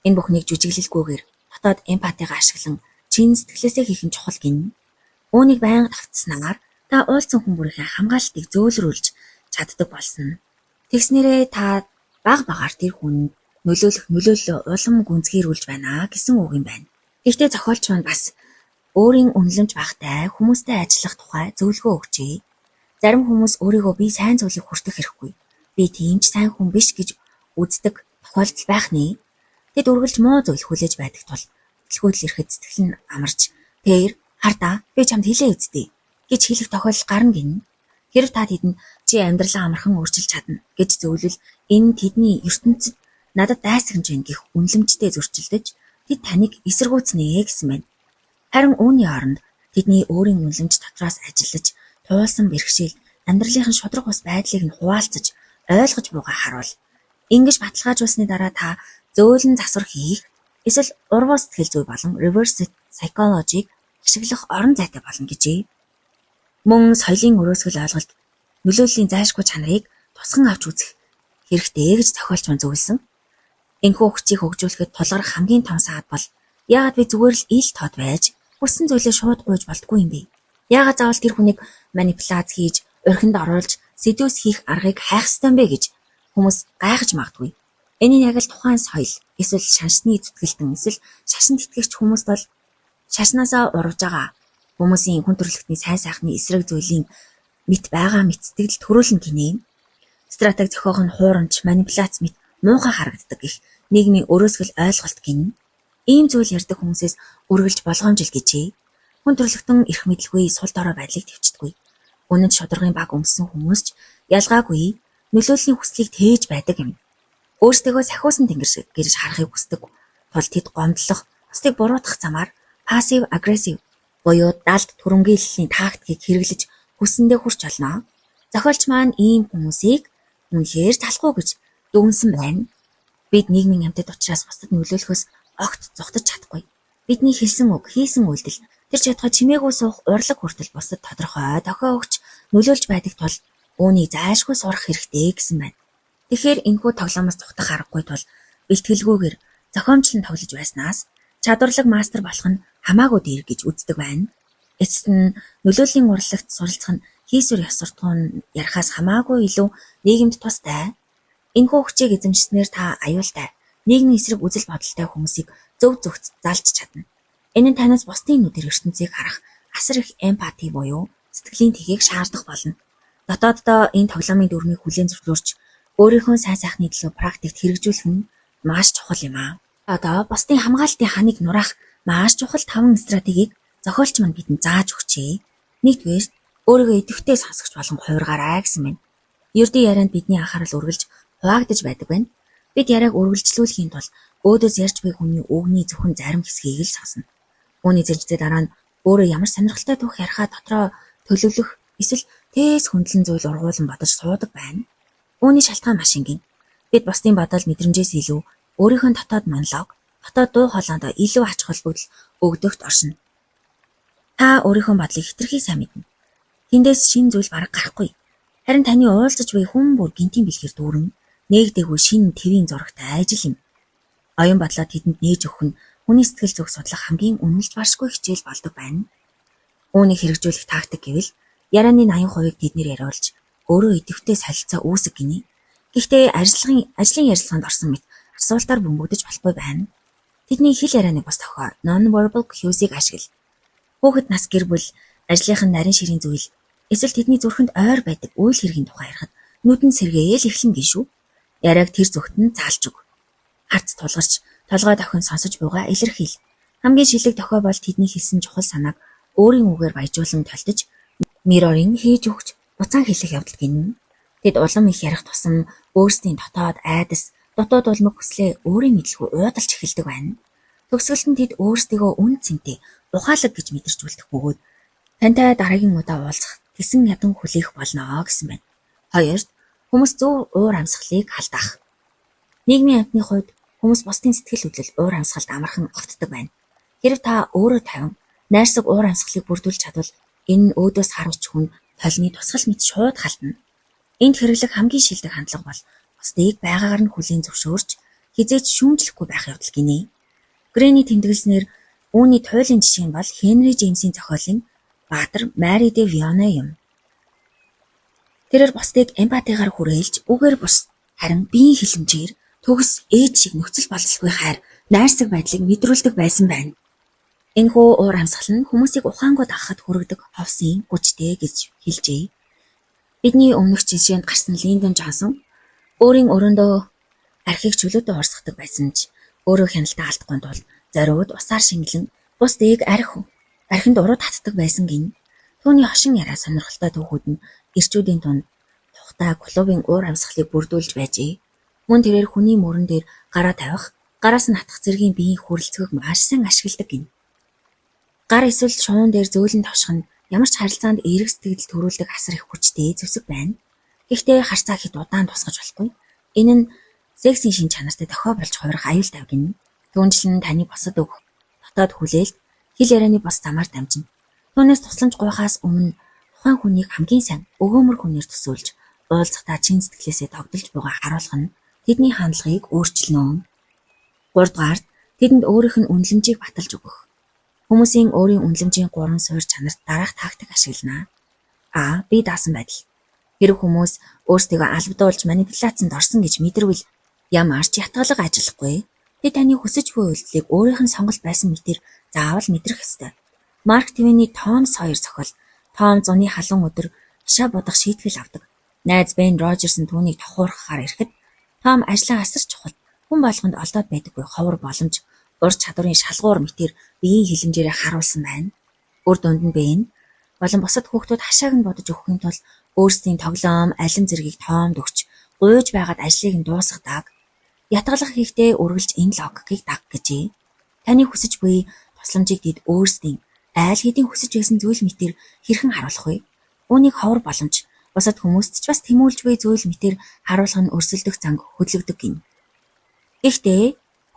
Энэ бүхнийг жүжиглэлгүйгээр дотоод эмпатигаа ашиглан чин сэтгэлээсээ хийх нь чухал гин. Үүнийг байнга давтснаар та уулзсан хүн бүрийнхээ хамгаалалтыг зөөлрүүлж чаддаг болсон. Тэгснээрээ та баг багаар тэр хүнд нөлөөлөл улам гүнзгийрүүлж байна гэсэн үг юм байна. Гэхдээ зохиолч маань бас өөрийн үнэлэмж багтай хүмүүстэй ажиллах тухай зөвлөгөө өгчээ. Зарим хүмүүс өөрийгөө би сайн зүйлийг хүртэх хэрэггүй. Би тийм ч сайн хүн биш гэж үздэг тохиолдол байх нэ. Тэд үргэлж муу зүйл хүлээж байдаг тул дэлгүүтэл ирэхэд сэтгэл нь амарч "Тэр хардаа би чамд хэлээ үздэй" гэж хэлэх тохиолдол гарна гин. Хэрв та тэдэнд "Чи амьдралаа амархан өөрчилж чадна" гэж зөвлөвөл энэ тэдний ертөнцид надад дайсагнаж байна гэх үнэлэмжтэй зөрчилдөж тэд таныг эсэргүүцнэ гэсэн байна. Харин үүний оронд тэдний өөрийн үнэлэмж дотроос ажиллаж туулсан бэрхшээл амьдралын шудраг ус байдлыг нь хуваалцаж ойлгож буйгаа харуул. Ингэж баталгаажуулсны дараа та зөөлөн засвар хийх эсвэл урвуу сэтгэл зүй болон reverse psychology-г ашиглах орон зайтай болно гэжээ. Мөн соёлын өрөөсгөл ойлголт нөлөөллийн зайлшгүй чанарыг тусган авч үзэх хэрэгтэй гэж зохиолч маань зөвлөсөн. Энэхүү хүчийг хөгжүүлэхэд тулгарх хамгийн том саад бол яагаад би зүгээр л ил тод байж хүссэн зүйлээ шууд гуйж болтгүй юм бэ? Яагаад заавал тэр хүнийг манипуляц хийж, орхинд оруулж, сэдвэс хийх аргыг хайх ёстой юм бэ гэж хүмүүс гайхаж магадгүй. Энэ нь яг л тухайн соёл, эсвэл шашны зүтгэлтэн, эсвэл шашинд итгэгч хүмүүст бол шашнаасаа урвж байгаа хүмүүсийн хүн төрөлхтний сайн сайхны эсрэг зүйлийн мэт байгаа мэт сэтгэл төрүүлнэ гинэ. Стратеги зохиох нь хуурамч, манипуляц мэт муухай харагддаг гэх нийгмийн өрөөсгөл ойлголт гинэ. Ийм зүйл ярьдаг хүмүүсээс үргэлж болгоомжил гэжээ. Хүн төрөлхтөн эрх мэдлгүй сул дорой байдлыг төвчдөггүй. Үнэнд шударгын баг өмссөн хүмүүс ч ялгаагүй нөлөөллийн хүслийг тээж байдаг юм. Өөрсдөө сахиусан тэнгэр шиг гэрж харахыг хүсдэг тул тэд гомдлох, бусдыг буруутгах замаар пассив агрессив буюу далд түрэмгийллийн тактикийг хэрэглэж хүссэндээ хүрч олно. Зохиолч маань ийм хүмүүсийг үнэхээр залахгүй гэж дүгнсэн байна. Бид нийгмийн амьтад учраас бусдад нөлөөлөхөөс огт зугтаж чадахгүй. Бидний хэлсэн үг, хийсэн үйлдэл тэр чадхай чимээгүй суух урлаг хүртэл бусдад тодорхой дохио өгч нөлөөлж байдаг тул үүнийг зайлшгүй сурах хэрэгтэй гэсэн байна. Тэгэхээр энэхүү тоглоомоос зугтах аргагүй тул бэлтгэлгүйгээр зохиомжлон тоглож байснаас чадварлаг мастер болох нь хамаагүй дээр гэж үздэг байна. Эцэст нь нөлөөллийн урлагт суралцах нь хийсвэр ёс суртахуун ярихаас хамаагүй илүү нийгэмд тустай. Энэхүү хүчийг эзэмшснээр та аюултай, нийгмийн эсрэг үзэл бодолтой хүмүүсийг зөв зөвхт залж чадна. Энэ нь танаас бусдын нүдээр ертөнцийг харах асар их эмпати буюу сэтгэлийн тхийг шаардах болно. Дотооддоо энэ тоглоомын дүрмийг хүлээн зөвшөөрч өөрийнхөө сайн сайхны төлөө практикт хэрэгжүүлэх нь маш чухал юм аа. Одоо бусдын хамгаалтын ханыг нураах маш чухал 5 стратегийг зохиолч маань бидэнд зааж өгчээ. Нэгдүгээр, өөрийгөө идэвхтэй сонсогч болгон хувиргаарай гэсэн байна. Ердийн ярианд бидний анхаарал үргэлж хуваагдаж байдаг байна. Бид яриаг үргэлжлүүлэхийн тулд өөдөөс ярьж буй хүний үгний зөвхөн зарим хэсгийг л сонсно. Үүний зэрэгцээ дараа нь өөрөө ямар сонирхолтой түүх ярихаа дотроо төлөвлөх эсвэл тээс хөндлөн зүйл ургуулсан бодож суудаг байна. Үүний шалтгаан маш энгийн. Бид бусдын бодол мэдрэмжээс илүү өөрийнхөө дотоод монолог, дотоод дуу хоолойдоо илүү ач холбогдол өгдөгт оршино. Та өөрийнхөө бодлыг хэтэрхий сайн мэднэ. Тэндээс шинэ зүйл бараг гарахгүй. Харин таны уулзаж буй хүн бүр гинтийн бэлгээр дүүрэн нээгдээгүй шинэ твийн зурагтай ажил юм. Оюун бодлоо тэдэнд нээж өгөх нь хүний сэтгэл зүг судлах хамгийн үнэлж баршгүй хичээл болдог байна. Үүнийг хэрэгжүүлэх тактик гэвэл ярианы 80% тэднэр яриулж өөрөө идэвхтэй солилцоо үүсгэх гинэ. Гэхдээ ажлын ярилцлаганд орсон мэт асуултаар бөмбөгдөж болохгүй байна. Тэдний хэл ярианы бус тохио non-verbal cues-ийг ашигла. Хүүхэд нас гэр бүл, ажлынхан нарийн ширийн зүйл, эсвэл тэдний зүрхэнд ойр байдаг үйл хэргийн тухай ярихад нүдэн сэргэээл эхлэн гин шүү. Яриаг тэр зүгт нь заалж өг. Харц тулгарч, толгой дохин сонсож буйгаа илэрхийл. Хамгийн шилэг тохио бол тэдний хэлсэн чухал санааг өөрийн үгээр баяжуулан толдож, mirroring хийж өгч буцаан хэлэх явдал гинэ. Тэд улам их ярих тусам өөрсдийн дотоод айдас, дотоод улмыг хүслээ өөрийн мэдлгүй уудалж эхэлдэг байна. Төгсгөлд нь тэд өөрсдийгөө үн цэнтэй ухаалаг гэж мэдэрч үлдэх бөгөөд тантай дараагийн удаа уулзах тэсэн ядан хүлээх болно гэсэн байна. Хоёрт хүмүүс зөв уур амьсгалыг халдаах. Нийгмийн амьтны хувьд хүмүүс бусдын сэтгэл хөдлөл уур амьсгалд амархан автдаг байна. Хэрв та өөрөө тавин найрсаг уур амьсгалыг бүрдүүлж чадвал энэ нь өөдөөс харуулж хүн толны тусгал мэт шууд халтна. Энд хэрэглэх хамгийн шилдэг хандлага бол бусдыг байгаагаар нь хүлээн зөвшөөрч хизээч шүүмжлэхгүй байх явдал гинэ. Грэний тэмдэглэснээр үүний туйлын жишээ нь бол Хенри Джеймсийн зохиолын Баатар Мари де Вионе юм. Тэрээр бусдыг эмпатигаар хүрээлж, үгээр бус харин биеийн хилэмжээр төгс ээж шиг нөхцөл бололгүй хайр, найрсаг байдлыг мэдрүүлдэг байсан байна. Энэхүү уур амьсгал нь хүмүүсийг ухаангууд авахад хүргэдэг ховсын гүчтэй гэж хэлжээ. Бидний өмнөх жишээнд гарсан Линдон Джонсон өөрийн өрөөндөө архийг чөлөөтэй урсгадаг байсан ч өөрөө хяналтаа алдахгүй тул зориуд усаар шингэлэн бусдыг архинд уруу татдаг байсан гин. Түүний хошин яриа сонирхолтой түүхүүд нь ирчүүдийн тунд тухтай клубын уур амьсгалыг бүрдүүлж байжээ. Мөн тэрээр хүний мөрөн дээр гараа тавих, гараас нь хатах зэргийн биеийн хүрэлцэгийг маш сайн ашигладаг гин. Гар эсвэл шуун дээр зөөлөн тавших нь ямар ч харилцаанд эерэг сэтгэл төрүүлдэг асар их хүчтэй зэвсэг байна. Гэхдээ харцаа хэд удаан тусгаж болохгүй. Энэ нь сексийн шин чанартай тохиолдолж хувирах аюултай гин. Түүнчлэн таны босод өгөх дотоод хүлээлт хэл ярианы бос замаар дамжина. Түүнээс тусламж гуйхаас өмнө тухайн хүнийг хамгийн сайн өгөөмөр хүнээр төсөөлж уулзахдаа чин сэтгэлээсээ тогтолж буйгаа харуулах нь тэдний хандлагыг өөрчилнө. 3 дугаарт тэдэнд өөрийнх нь үнэлэмжийг баталж өгөх. Хүмүүсийн өөрийн үнэлэмжийн 3 суурь чанарт дараах тактик ашиглана. А. Бие даасан байдал. Хэрэг хүмүүс өөрсдийгөө албадуулж манипуляцанд орсон гэж мэдэрвэл ямар ч ятгалаг ажиллахгүй. Тэд таны хүсэж буй үйлдэлийг өөрийнх нь сонголт байсан мэтэр заавал мэдрэх ёстой. Марк Твений Том Сойер зохиол Том зуны халуун өдөр хашаа будах шийтгэл авдаг. Найз Бен Рожерс нь түүнийг тохуурхахаар ирэхэд Том ажлаа асар чухал, хүн болгонд олдоод байдаггүй ховор боломж, ур чадварын шалгуур мэтэр биеийн хилэмжээрээ харуулсан байна. Үр дүнд нь Бен болон бусад хүүхдүүд хашааг нь бодож өгөхийн тулд өөрсдийн тоглоом, алим зэргийг Томд өгч, гуйж байгаад ажлыг нь дуусгадаг. Ятгалах хийхдээ үргэлж энэ логикийг даг гэжээ. Таны хүсэж буй тусламжийг тэд өөрсдийн айл хэдийн хүсэж байсан зүйл мэтэр хэрхэн харуулах вэ? Үүнийг ховор боломж, бусад хүмүүст ч бас тэмүүлж буй зүйл мэтэр харуулах нь өрсөлдөх занг хөдлөгдөг гин. Гэхдээ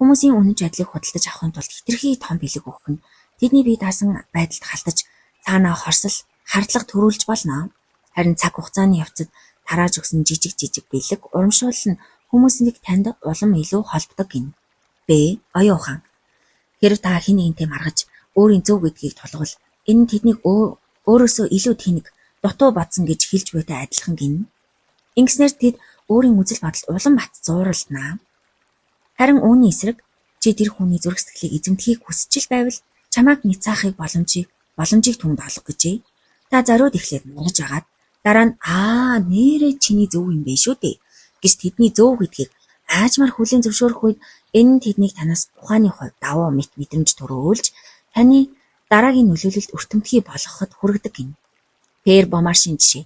хүмүүсийн үнэн чадлыг худалдаж авахын тулд хэтэрхий том бэлэг өгөх нь тэдний бие даасан байдалд халтаж цаанаа хорсол, хардлага төрүүлж болно. Харин цаг хугацааны явцад тарааж өгсөн жижиг бэлэг урамшуул нь хүмүүсийг танд улам илүү холбодог гин. Б. Оюун ухаан. Хэрв та хэн нэгнтэй маргаж өөрийн зөв гэдгийг тулгавал энэ нь тэднийг өөрөөсөө илүү тэнэг, дутуу бодсон гэж хэлж буйтай адилхан гин. Ингэснээр тэд өөрийн үзэл бодолд улам бат зууралдана. Харин үүний эсрэг чи тэр хүний зүрх сэтгэлийг эзэмдхийг хүсэж байвал чамайг няцаахыг боломжийг түнд олго гэжээ. Та зориуд эхлээд мурж агаад дараа нь нэрээ чиний зөв юм бэ шүү дээ гэж тэдний зөв гэдгийг аажмаар хүлээн зөвшөөрөх үед энэ нь тэднийг танаас ухааны хувьд давуу мэдрэмж төрүүлж таны дараагийн нөлөөлөлд өртөмтгий болгоход хүргэдэг гин. Пер Бомаршийн жишээ.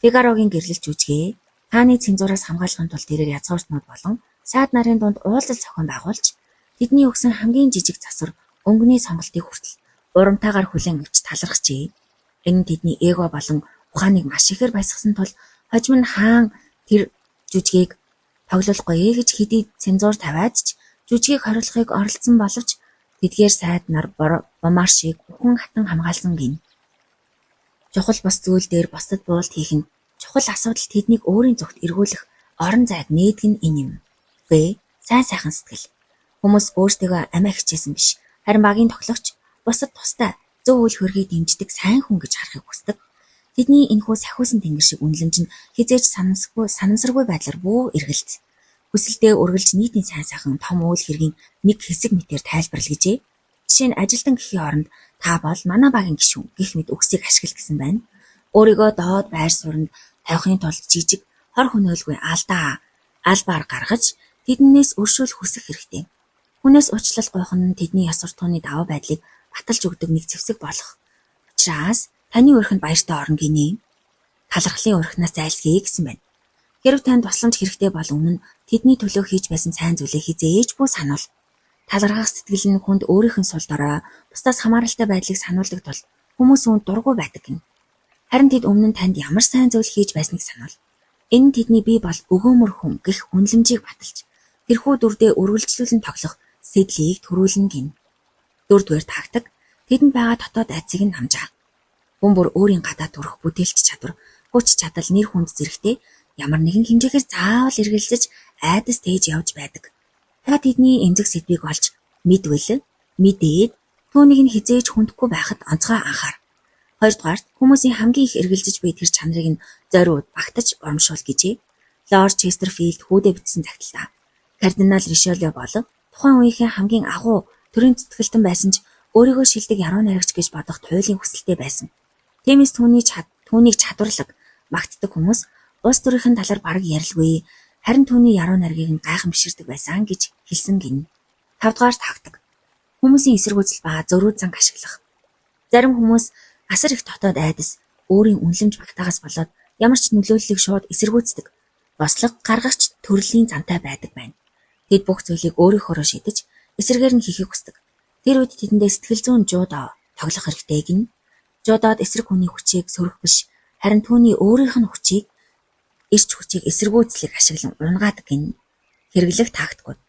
Фигарогийн гэрлэлт жүжигээ хааны цензураас хамгаалахын тулд тэрээр язгууртнууд болон сайд нарын дунд уулзалт зохион байгуулж тэдний өгсөн хамгийн жижиг засвар өнгөний сонголтыг хүртэл урамтайгаар хүлээн авч талархжээ. Энэ нь тэдний эго болон ухааныг маш ихээр баясгасан тул хожим нь хаан тэр жүжигийг тоглохгүй гэж хэдий цензуур тавиад ч жүжигийг хориглохыг оролдсон боловч тэдгээр сайд нар Бомаршийг бүхэн хатан хамгаалсан гин. Чухал бос зүйл дээр бусдад буулт хийх нь чухал асуудал тэднийг өөрийн зүгт эргүүлэх орон зайг нээдэг нь энэ юм. В. Сайн сайхан сэтгэл. Хүмүүс өөрсдөө амиа хичээсэн биш. Харин багийн тоглогч бусад тустай зөв үйл хөргийг дэмждэг сайн хүн гэж харахыг хүсдэг. Тэдний энэхүү сахиусан тэнгэр шиг үнэлэмж нь хизээж санамсаргүй байдлаар бүү эргэлз. Хүсэлдээ үргэлж нийтийн сайн сайхан том үйл хэргийн нэг хэсэг мэтээр тайлбарлал гэжээ. Жишээ нь ажилтан гэхийн оронд та бол манай багийн гишүүн гэх мэт үгсийг ашигла гэсэн байна. Өөрийгөө доод байр суурьнд тавихын тулд жижиг хор хөнөөлгүй албаар гаргаж тэднээс өршөөл хүсэх хэрэгтэй. Хүнээс уучлал гуйх нь тэдний ёс суртахууны даваа байдлыг баталж өгдөг нэг зэвсэг болох. Учираас таны өрхөнд баяртай орно гинэ. Талархлын өрхнөөс зайлсхий гэсэн байна. Хэрв танд тусламж хэрэгтэй бол өмнө нь тэдний төлөө хийж байсан сайн зүйлээ хизээж бүү сануул. Талархах сэтгэл нь хүнд өөрийнх нь сул дорой бусдаас хамааралтай байдлыг сануулдаг тул хүмүүс үүнд дургүй байдаг гин. Харин тэд өмнө нь танд ямар сайн зүйл хийж байсныг сануул. Энэ нь тэдний бие бол өгөөмөр хүн гэх үнэлэмжийг баталж тэрхүү дүрдээ үргэлжлүүлэн тоглох сэдлийг төрүүлнэ гин. Дөрөвдүгээр тактик тэдэнд байгаа дотоод айцыг нь хамжаа. Хүн бүр өөрийн гадаа төрөх бүтээлч чадвар, хүч чадал нэр хүнд зэрэгтэй ямар нэгэн хэмжээгээр заавал эргэлзэж айдас тээж явж байдаг. Та тэдний эмзэг сэдвийг олж мэдвэл мэдээд түүнийг нь хизээж хүндэхгүй байхад онцгой анхаар. Хоёрдугаарт хүмүүсийн хамгийн их эргэлзэж буй тэр чанарыг нь зориуд багтаж урамшуул гэжээ. Лорд Честерфилд хүүдээ бичсэн загталтаа. Кардинал Ришелье болон тухайн үеийн хамгийн агуу төрийн зүтгэлтэн байсан ч өөрийгөө шилдэг яруу найрагч гэж бодох туйлын хүсэлтэй байсан. Тиймээс түүнийг чадварлаг магтдаг хүмүүс улс төрийн талаар бараг ярилгүй, харин түүний яруу найргийг нь гайхамширдаг байсан гэж хэлсэн гин. 5 дугаар тактик. Хүмүүсийн эсэргүүцэл ба зөрүүд занг ашиглах. Зарим хүмүүс асар их дотоод айдас, өөрийн үнэлэмж багтаагаас болоод ямар ч нөлөөллийг шууд эсэргүүцдэг. Бослог гаргагч төрлийн зантай байдаг байна. Тэд бүх зүйлийг өөрийнхөөрөө шийдэж, эсрэгээр нь хийхийг хүсдэг. Тэр үед тэдэндээ сэтгэл зүйн жуудаа тоглох хэрэгтэй гин. Жуудаад эсрэг хүний хүчийг сөрөх биш, харин түүний өөрийнх нь хүчийг, эрч хүчийг эсэргүүцлийг ашиглан унгаадаг гин. Хэрэглэх тактикууд.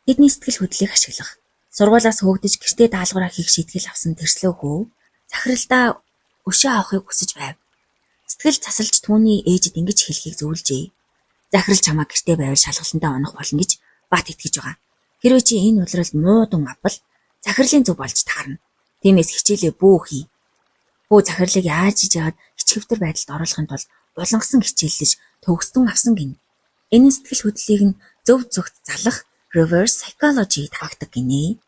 Тэдний сэтгэл хөдлөлийг ашиглах. Сургуулиас хөөгдөж гэртээ даалгавраа хийх шийтгэл авсан тэрслөө хүү захиралдаа өшөө авахыг хүсэж байв. Сэтгэл засалж түүний ээжид ингэж хэлхийг зөвлөжээ. Захирал чамаа гэртээ байвал шалгалтандаа унах болно гэж бат итгэж байгаа. Хэрвээ чи энэ улиралд муу дун авбал захирлын зөв болж таарна. Тиймээс хичээлээ бүү хий. Бүү захирлыг яаж хийж яваад хичгэвтер байдалд оруулахын тулд улангасан хичээллэж төгсдөн авсан гин. Энэ сэтгэл хөдлөлийг нь зөв зөвхт залах reverse psychology тактик гинэ.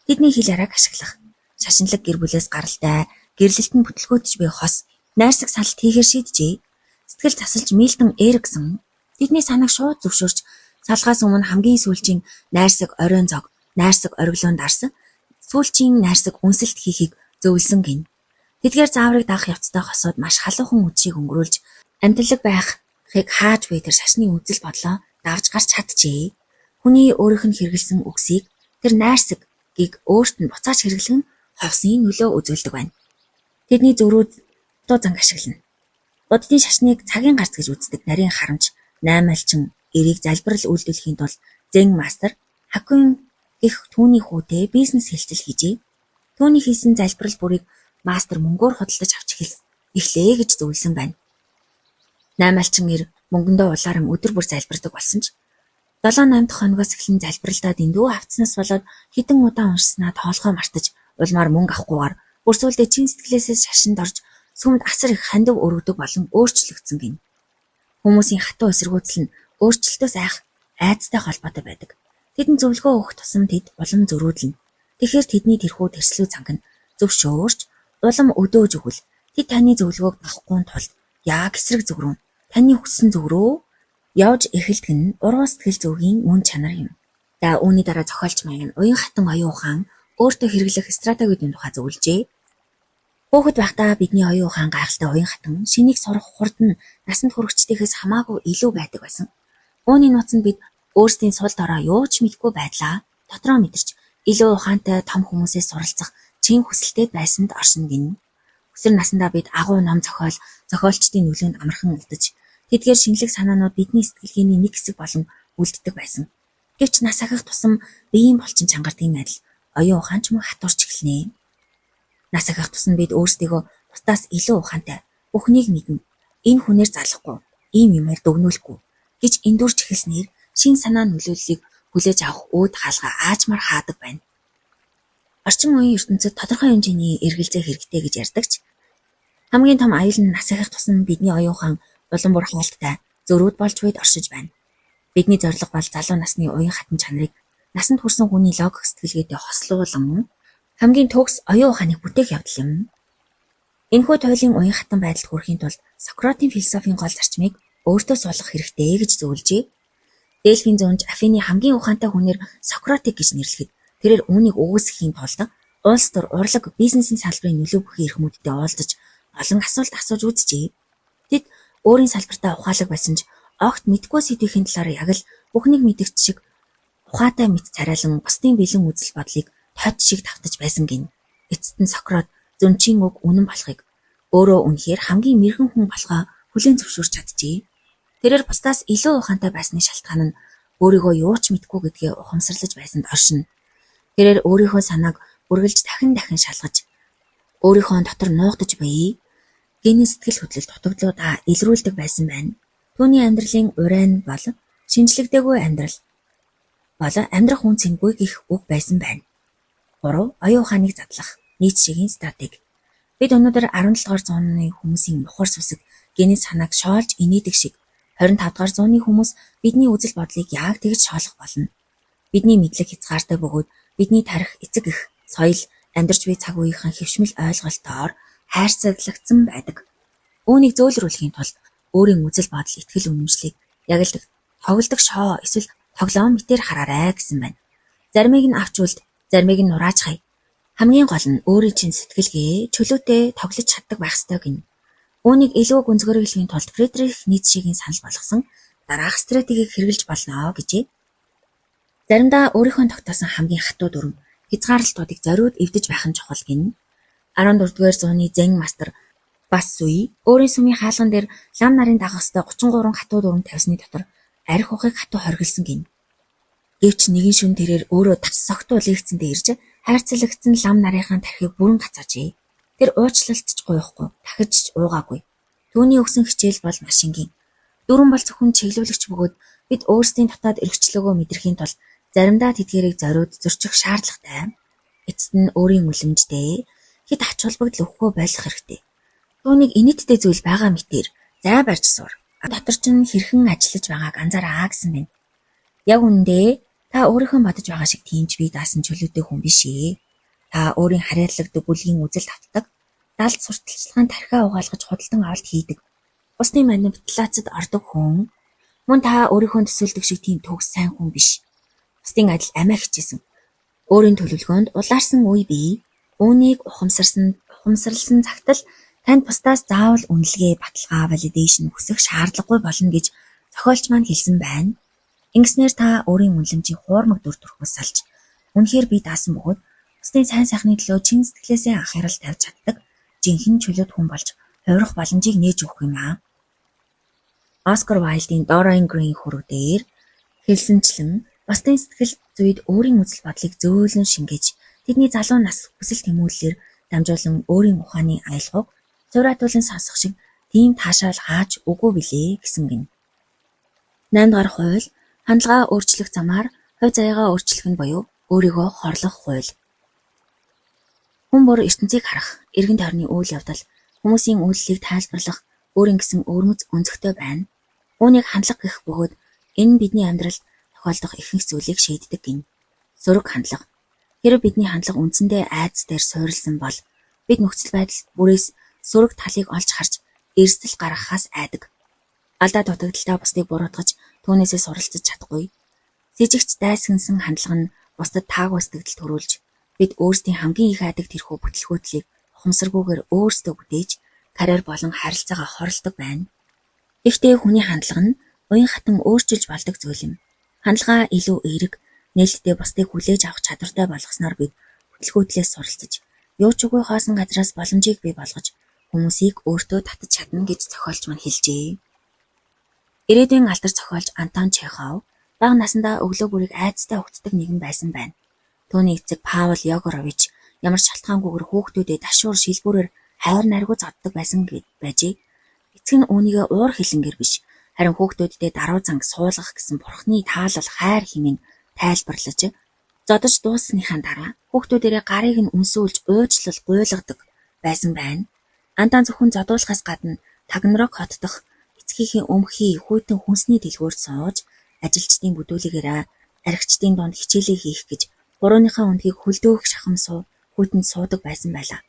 Тэдний хэл яриаг ашиглах. Шашинлаг гэр бүлээс гаралтай, гэрлэлтэн бүтлгөөдөж буй хос, найрсаг салт хийхээр шийджээ. Сэтгэл засалж Милтон Эриксон тэдний санааг шууд зөвшөөрч салгаас өмнө хамгийн сүүлчийн найрсаг оройн зог, найрсаг ориглон дарсан, сүүлчийн найрсаг үнсэлт хийхийг зөвлөсөн гин. Тэдгээр зааврыг даах явцдаа хосоод маш халуухан үдшийг өнгөрүүлж амтлаг байхыг хааж буй тэр шашны үзэл бодлоо давж гарч чадчихээ. Хүний өөрийнх нь хэрэгэлсэн үгсийг тэр найрсаг гийг өөрт нь буцааж хэрэглэх нь ховсын нөлөө үзүүлдэг байна. Тэдний зөрүүд дуу занг ашиглана. Буддын шашныг цагийн гарц гэж үздэг нарийн харамж, наймаалчин эрийг залбирал үйлдвэрлэхийн тулд Зэн мастер Хакун гэх түүний хүүтэй бизнес хэлцэл хийжээ. Түүний хийсэн залбирал бүрийг мастер мөнгөөр худалдаж авч эхлэе гэж зөвлөсөн байна. Наймаалчин эр мөнгөндөө улааран өдөр бүр залбирдаг болсон ч 7-8 дахь хоногоос эхлэн залбиралдаа дэндүү автснаас болоод хэдэн удаа уншснаа тоолгоо мартаж улмаар мөнгө авахгүйгээр бүрсүүлдэ чин сэтгэлээсээ шашинд орж сүмд асар их хандив өргөдөг болон өөрчлөгдсөн гин. Хүмүүсийн хатуу эсэргүүцэл нь өөрчлөлтөөс айх айцтай холбоотой байдаг. Тэдэнд зөвлөгөө өгөх тусам тэд улам зөрүүдлэнэ. Тэгэхээр тэдний тэрхүү тэрслүү занг нь зөвшөөрч улам өдөөж өгвөл тэд таны зөвлөгөөг авахгүй тулд яг эсрэг зүг рүү таны хүссэн зүг рүү явж эхэлдэг нь ургуул сэтгэл зүйн мөн чанар юм. За үүний дараа зохиолч маяг нь уян хатан оюун ухаан өөртөө хэрэглэх стратегиудын тухай зөвлөжээ. Хүүхэд байхдаа бидний оюун ухаан гайхалтай уян хатан шинийг сурах хурдан насанд хүрэгчдийнхээс хамаагүй илүү байдаг байсан. Үүний нууцнд бид өөрсдийн сул дорой юу ч мэдгүй байдлаа дотроо мэдэрч илүү ухаантай том хүмүүсээс суралцах чин хүсэлтэд байсанд оршин гин. Өсвөр насндаа бид агуу ном зохиолчдын нөлөөнд амархан үлдэж тэдгээр шинэлэг санаанууд бидний сэтгэлгээний нэг хэсэг болон үлддэг байсан. Гэвч нас ахих тусам биеийн булчин чангаар тийм адил оюун ухаанч мөн хатуурч эхэлнэ. Нас ахих тусам бид өөрсдийгөө бусдаас илүү ухаантай, бүхнийг мэднэ, энэ хүнээр залахгүй, ийм юмар дүгнүүлэхгүй гэж эндүрч эхэлснээр шин санаа нөлөөллийг хүлээж авах үүд хаалга аажмаар хаадаг байна. Орчин үеийн ертөнцид тодорхой хэмжээний эргэлзээ хэрэгтэй гэж ярьдагч хамгийн том аюул нь нас ахих тусам бидний оюун ухаан улам бүр хаалттай зөрүүд болж буйд оршиж байна. Бидний зорилго бол залуу насны уян хатан чанарыг насанд хүрсэн хүний логик сэтгэлгээтэй хослуулан хамгийн төгс оюун ухааныг бүтээх явдал юм. Энэхүү туйлын уян хатан байдалд хүрэхийн тулд Сократийн философийн гол зарчмыг өөртөө суулгах хэрэгтэй гэж зөвлөжээ. Дельфийн зүүнж Афины хамгийн ухаантай хүнээр Сократик гэж нэрлэхэд тэрээр үүнийг үүсгэхийн тулд улс төр урлаг бизнесийн салбарын нөлөө бүхий эрхмүүдтэй уулзаж олон асуулт асууж үзжээ. Тэд өөрийн салбартаа ухаалаг байсан ч огт мэдгүй сэдвийн талаар яг л бүхнийг мэдгч шиг ухаатай мэт царайлан бусдын бэлэн үзэл бодлыг тод шиг давтаж байсан гин. Эцэст нь Сократ зөнчийн үг үнэн болохыг өөрөө үнэхээр хамгийн мэрхэн хүн болохоо хүлээн зөвшөөрч чадчихъя. Тэрээр бусдаас илүү ухаантай байсны шалтгаан нь өөрийгөө юу ч мэдгүй гэдгээ ухамсарлаж байсанд оршино. Тэрээр өөрийнхөө санааг үргэлж дахин шалгаж өөрийнхөө дотор нуугдаж буй гений сэтгэл хөдлөлт дутагдлуудаа илрүүлдэг байсан байна. Түүний амьдралын урайн бол шинжлэгдээгүй амьдрал бол амьдрах үн цэнгүй гэх үг байсан байна. 3. Оюун ухааныг задлах Ницшегийн стратеги. Бид өнөөдөр 17 дугаар зууны хүмүүсийн мухар сүсэг гений санааг шоолж инээдэг шиг 25 дугаар зууны хүмүүс бидний үзэл бодлыг яг тэгж шоолох болно. Бидний мэдлэг хязгаартай бөгөөд бидний тарих эцэг эх соёл амьдарч буй цаг үеийнхэн хэвшмэл ойлголтоор хайрцаглагдсан байдаг. Үүнийг зөөлрүүлэхийн тулд өөрийн үзэл бодол итгэл үнэмшлийг яг л тоглодог шоу эсвэл тоглоом мэтээр хараарай гэсэн байна. Заримыг нь авч үлд, заримыг нь нурааж хай. Хамгийн гол нь өөрийн чинь сэтгэлгээ чөлөөтэй тоглож чаддаг байх ёстой гин. Үүнийг илүү гүнзгийрээр хэлхийн тулд Фридрих Ницшегийн санал болгосон дараах стратегийг хэрэглэж болно гэжээ. Заримдаа өөрийнхөө тогтоосон хамгийн хатуу дүрм хязгаарлалтуудыг зориуд эвдэж байх нь чухал гин. 14-р зууны Зэн мастер Бас Суй өөрийн сүмийн хаалган дээр лам нарын дагах ёстой 33 хатуу дүрм тавьсны дотор арх ухыг хатуу хоригдсан гин. Гэвч нэгэн шөнө тэрээр өөрөө тас согтуу легцэндээ ирж хайрцаглагдсан лам нарийнхаа тархийг бүрэн гацаажээ. Тэр уучлалт ч гуйхгүй, дахиж ч уугаагүй. Түүний өгсөн хичээл бол маш энгийн. Дүрм бол зөвхөн чиглүүлэгч бөгөөд бид өөрсдийн дотоод эрхчлөөгөө мэдрэхийн тулд заримдаа тэдгээрийг зориуд зөрчих шаардлагатай. Эцэст нь өөрийн үлэмжтэй хэд ач холбогдол өгөхгүй байх хэрэгтэй. Түүнийг инээдтэй зүйл байгаа мэтээр зай барьж сур. Дотор ч хэрхэн ажиллаж байгааг анзаараа гэсэн байна. Яг үүндээ та өөрийнхөө бодож байгаа шиг тиймч бие даасан чөлөөтэй хүн биш ээ. Та өөрийн харьяалагддаг бүлгийн үзэл татдаг, далд сурталчилгаан тархиа угаалгаж худалдан авалт хийдэг. Бусдын манипуляцид ордог хүн. Мөн та өөрийнхөө төсөөлдөг шиг тийм төгс сайн хүн биш. Бусдын адил амиа хичээсэн. Өөрийн төлөвлөгөөнд улаарсан үе бий. Үүнийг ухамсарлсан цагт л танд бусдаас заавал үнэлгээ, баталгаа, валидейшн хүсэх шаардлагагүй болно гэж зохиолч маань хэлсэн байна. Ингэснээр та өөрийн үнэлэмжийн хуурмаг дүр төрхөөс салж үнэхээр бие даасан бөгөөд бусдын сайн сайхны төлөө чин сэтгэлээсээ анхаарал тавьж чаддаг жинхэнэ чөлөөт хүн болж хувирах боломжийг нээж өгөх юм аа. Оскар Вайлдийн Dorian Gray хүрүүдээр хэлсэнчлэн бусдын сэтгэл зүйд өөрийн үзэл бодлыг зөөлөн шингээж тэдний залуу нас хүсэл тэмүүллээр дамжуулан өөрийн ухааны аялгыг цураатуулан сонсох шиг тийм таашаал хааж үгүй билээ гэсэн гин. 8 дугаар хууль хандлага өөрчлөх замаар хувь заяагаа өөрчлөх нь буюу өөрийгөө хорлох хууль. Хүн бүр ертөнцийг харах, эргэн тойрны үйл явдал, хүмүүсийн үйлдэлийг тайлбарлах өөрийн гэсэн өвөрмөц өнцгтэй байна. Үүнийг хандлага гэх бөгөөд энэ бидний амьдралд тохиолдох ихэнх зүйлийг шийддэг гин. Сөрөг хандлага. Хэрэв бидний хандлага үндсэндээ айдас дээр суурилсан бол бид нөхцөл байдал бүрээс сөрөг талыг олж харж эрсдэл гаргахаас айдаг. Алдаа дутагдaltaа бусдыг буруутгаж түүнээсээ суралцж чадахгүй. Сэжигч дайсагнсан хандлага нь бусдад таагүй сэтгэл төрүүлж бид өөрсдийн хамгийн их айдаг тэрхүү бүтлгүүтлийг ухамсаргүйгээр өөрсдөө бүтээж карьер болон харилцаагаа хоролдог байна. Гэхдээ хүний хандлага нь уян хатан өөрчилж болдог зүйл юм. Хандлагаа илүү эерэг, нээлттэй бусдыг хүлээж авах чадвартай болгосноор бид бүтлгүүтлээс суралцж, юу ч үгүй хоосон газраас боломжийг бий болгож хүмүүсийг өөртөө татаж чадна гэж зохиолч маань хэлжээ. Ирээдүйн алдар зохиолч Антон Чехов бага насндаа өглөө бүрийг айдастай угтдаг нэгэн байсан байна. Түүний эцэг Паул Егорович ямар ч шалтгаангүйгээр хүүхдүүдэд дашуур шилбүүрээр хайр наргуу зоддог байсан байжээ. Эцэг нь үүнийг уур хилэнгээр биш, харин хүүхдүүдэд даруй занг суулгах гэсэн бурхны таалал хайр хэмээн тайлбарлаж зодож дууссаныхаа дараа хүүхдүүдэрээ гарыг нь өнсүүлж уучлал гуйлагдаг байсан байна. Антон зөвхөн зодуулахаас гадна Тагнарог хот дох эцгийнхээ өмхий хүйтэн хүнсний дэлгүүрт сууж ажилчдын бүдүүлгээрээ архичдын донд хичээлээ хийх гэж гурууныхаа үндгийг хөлдөөх шахам хүйтэн суудаг байсан байлаа.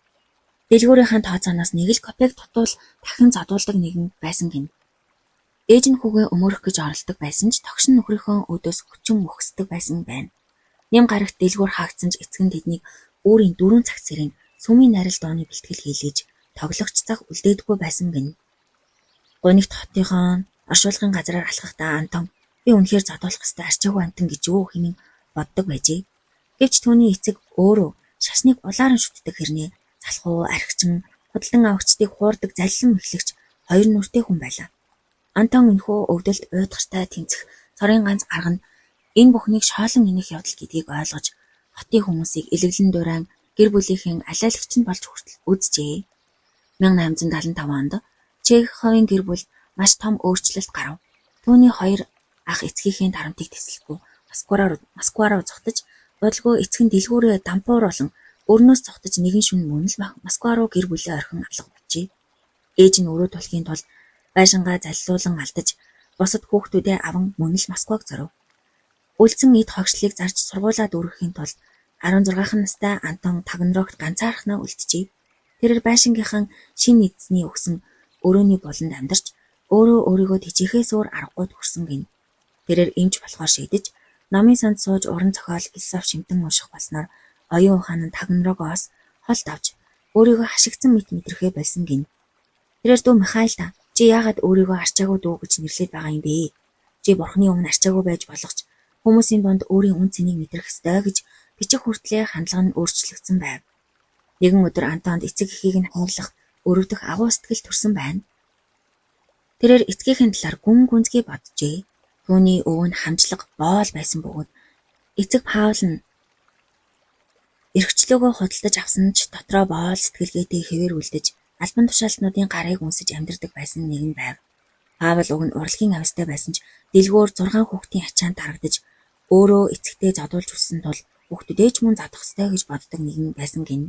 Дэлгүүрийнхаа тооцооноос нэг л копег дутуул дахин зодуулдаг нэгэн байсан гин. Ээж нь хүүгээ өмөрөх гэж оролдог байсан ч тогшин нөхрийнхөө өдөөс хүчин мөхсдөг байсан байна. Нэм гарагт дэлгүүр хаагдсан ч эцэг нь тэднийг өөрийн 4 цаг цэрийн сүмийн нарил дооны бэлтгэл хийлгэж тоглогч цаг үлдээдэггүй байсан гин. Гунигт хотынхон оршуулгын газраар алхахдаа Антон би үнэхээр зодуулах ёстой арчаагүй амтан гэж юу хэмээн боддог байжээ. Гэвч түүний эцэг өөрөө шашныг улааран шүтдэг хэрнээ залхуу, архичин, худалдан авагчдыг хуурдаг заллин мэхлэгч хоёр нүртэй хүн байлаа. Антон энэхүү өвдөлт уйдгартай тэмцэх цорын ганц арга нь энэ бүхнийг шоолон энэх явдал гэдгийг ойлгож хотын хүмүүсийг илэглэн дуурайн гэр бүлийнхэн алайлагч нь болж хүртэл үзжээ. 1875 онд Чеховын гэр бүл маш том өөрчлөлт гарав. Түүний хоёр ах эцгийнхээ тарамтыг тэсэлгүй Москва руу зогтож, удалгүй эцэг нь дэлгүүрээ дампуур болон өрнөөс зогтож нэгэн шөнө мөн л Москва руу гэр бүлээ орхин алга болжээ. Ээж нь өрөө тулхийн тулд байшингаа заллуулан алдаж, бусад хүүхдүүдээ аван мөн л Москваг зорив. Үлдсэн эд хогшлыг зарж сургуулаа дүүрэхийн тулд 16 настай Антон Тагнрогт ганцаархнаа үлджээ. Тэрээр байшингийнхан шин эзний өгсөн өрөөний болонд амьдарч өөрөө өөрийгөө тэжихээс өөр аргагүй төрсөн гин. Тэрээр эмч болохоор шийдэж номын санд сууж уран зохиол философи шимтэн унших болсноор оюун ухаан нь Тагнрогоос холд авч өөрийгөө хашигдсан мэт мэдрэхээ болсон гин. Тэрээр дүү Михаил та чи яагаад өөрийгөө арчаагүй дүү гэж нэрлээд байгаа юм бэ? Чи бурхны өмнө арчаагүй байж болох ч хүмүүсийн дунд өөрийн үн цэнийг мэдрэх ёстой гэж бичих хүртлээр хандлага нь өөрчлөгдсөн байв. Нэгэн өдөр Антонд эцэг эхийг нь хайрлах, өрөвдөх агуу сэтгэл төрсөн байна. Тэрээр эцгийнхээ талаар гүн гүнзгий боджээ. Түүний өвөө нь хамжлаг боол байсан бөгөөд эцэг Паул нь эрхчлөөгөө худалдаж авсан ч дотроо боол сэтгэлгээтэй хэвээр үлдэж албан тушаалтнуудын гарыг үнсэж амьдардаг байсан нэг нь байв. Паул уг нь урлагийн авьяастай байсан ч дэлгүүр 6 хүүхдийн ачаанд тарагдаж өөрөө эцэгтэй задуулж өссөн тул хүүхдүүдээ ч мөн задах ёстой гэж боддог нэг нь байсан гин.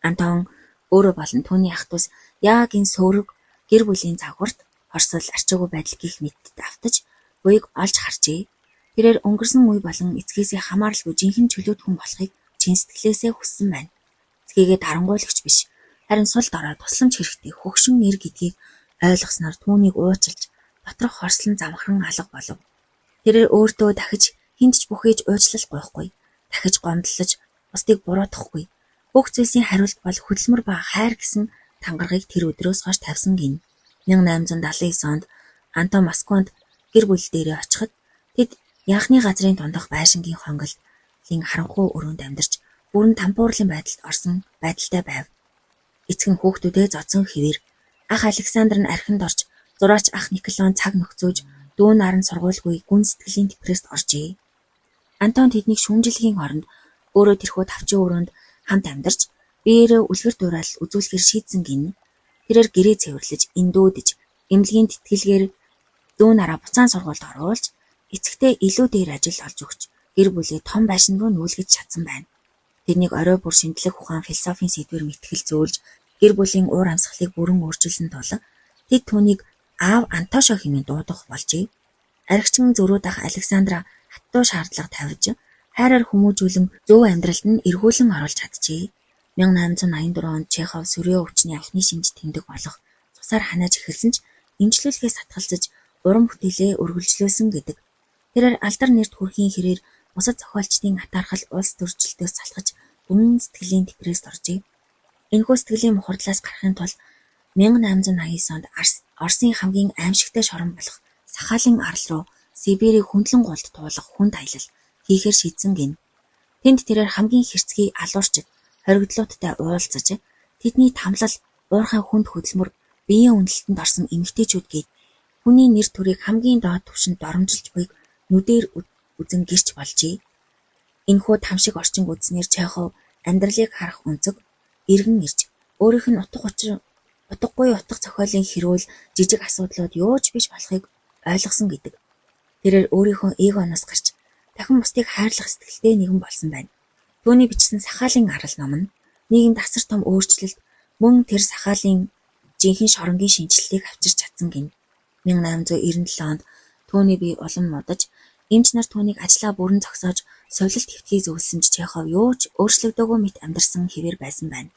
Антон өөрөө болон түүний ах дүүс яг энэ сөрөг гэр бүлийн загварт хорсол арчаагүй байдал гих мэдтэд автаж буйг олж харжээ. Тэрээр өнгөрсөн үе болон эцгээсээ хамааралгүй жинхэнэ чөлөөт хүн болохыг чин сэтгэлээсээ хүссэн байна. Эцгээгээ дарангуйлагч биш, харин сул дорой тусламж хэрэгтэй хөгшин нэр гэдгийг ойлгосноор түүнийг уучлж доторх хорслон замхран алга болов. Тэрээр өөртөө дахиж хинт ч бүхэж уучлал гуйхгүй, дахиж гомдлож бусдыг буруутгахгүй. Бүх зүйлсийн хариулт бол хөдөлмөр ба хайр гэсэн тангаргийг тэр өдрөөс хойш тавьсан гин. 1879 онд Антон Москванд гэр бүл дээрээ очиход тэд яахны газрын дундах байшингийн хонголын харанхуй өрөөнд амьдарч бүрэн тампуурлын байдалд орсон байдалтай байв. Эцэг нь хүүхдүүдээ зодсон хэвээр ах Александр нь архинд орж зураач ах Николон цаг нөхцөөж дүү наран сургуульгүй гүн сэтгэлийн депресд оржээ. Антон тэднийг шүүмжилгийн оронд өөрөө тэрхүү тавчин өрөөнд хамт амьдарч биеэрээ үлгэр дуурайл үзүүлэхээр шийдсэн гин. Тэрээр гэрээ цэвэрлэж, эндүүдэж, эмнэлгийн тэтгэлгээр дүү нараа буцаан сургуульд оруулж, эцэгтэй илүү дээр ажил олж өгч, гэр бүлээ том байшин руу нүүлгэж чадсан байна. Тэднийг орой бүр шинжлэх ухаан философийн сэдвээр мэтгэл зөөлж, гэр бүлийн уур амьсгалыг бүрэн өөрчилсөн тул тэд түүнийг аав Антошо хэмээн дуудах болжээ. Архичин зөрүүд ах Александра хаттуу шаардлага тавьж, хайраар хүмүүжүүлэн зөв амьдралд нь эргүүлэн оруулж чаджээ. 1884 онд Чехов сөрөө өвчний анхны шинж тэмдэг болох цусаар ханаж эхэлсэн ч эмчлүүлгээс татгалзаж уран бүтээлээ өргөлжлүүлсэн гэдэг. Тэрээр алдар нэрт хүрэхийн хэрээр бусад зохиолчдын атаархал улс төрчлөлтөөс залхаж гүн сэтгэлийн депресд оржээ. Энэхүү сэтгэлийн мухардлаас гарахын тулд 1889 онд Оросын хамгийн аимшигтай шорон болох Сахалин арал руу Сибирийг хөндлөн голд туулах хүнд аялал хийхээр шийдсэн гин. Тэнд тэрээр хамгийн хэрцгий алуурчид хоригдлуудтай уулзаж тэдний тамлал уурхай хүнд хөдөлмөр биеийн үнэлтэнд орсон эмэгтэйчүүдгээд хүний нэр төрийг хамгийн доод түвшинд доромжилж буйг нүдээр үзэн гэрч болжээ. Энэхүү тамшиг орчинг үзснээр Чехов амьдралыг харах өнцөг эргэн ирж өөрийнх нь утгагүй утга зохиолын хэрүүл жижиг асуудлууд юу ч биш болохыг ойлгосон гэдэг. Тэрээр өөрийнхөө эгоноос гарч дахин бусдыг хайрлах сэтгэлтэй нэгэн болсон байна. Түүний бичсэн Сахалин арал ном нь нийгэмд асар том өөрчлөлт мөн тэр Сахалин жинхэнэ шоронгийн шинжилгээг авчирч чадсан гин. 1897 онд түүний бие улам модож, эмч нар түүнийг ажлаа бүрэн зогсоож, совилт хэвтгий зөвлөсөн ч Чехов юу ч өөрчлөгдөөгүй мэт амьдарсан хэвээр байсан байна.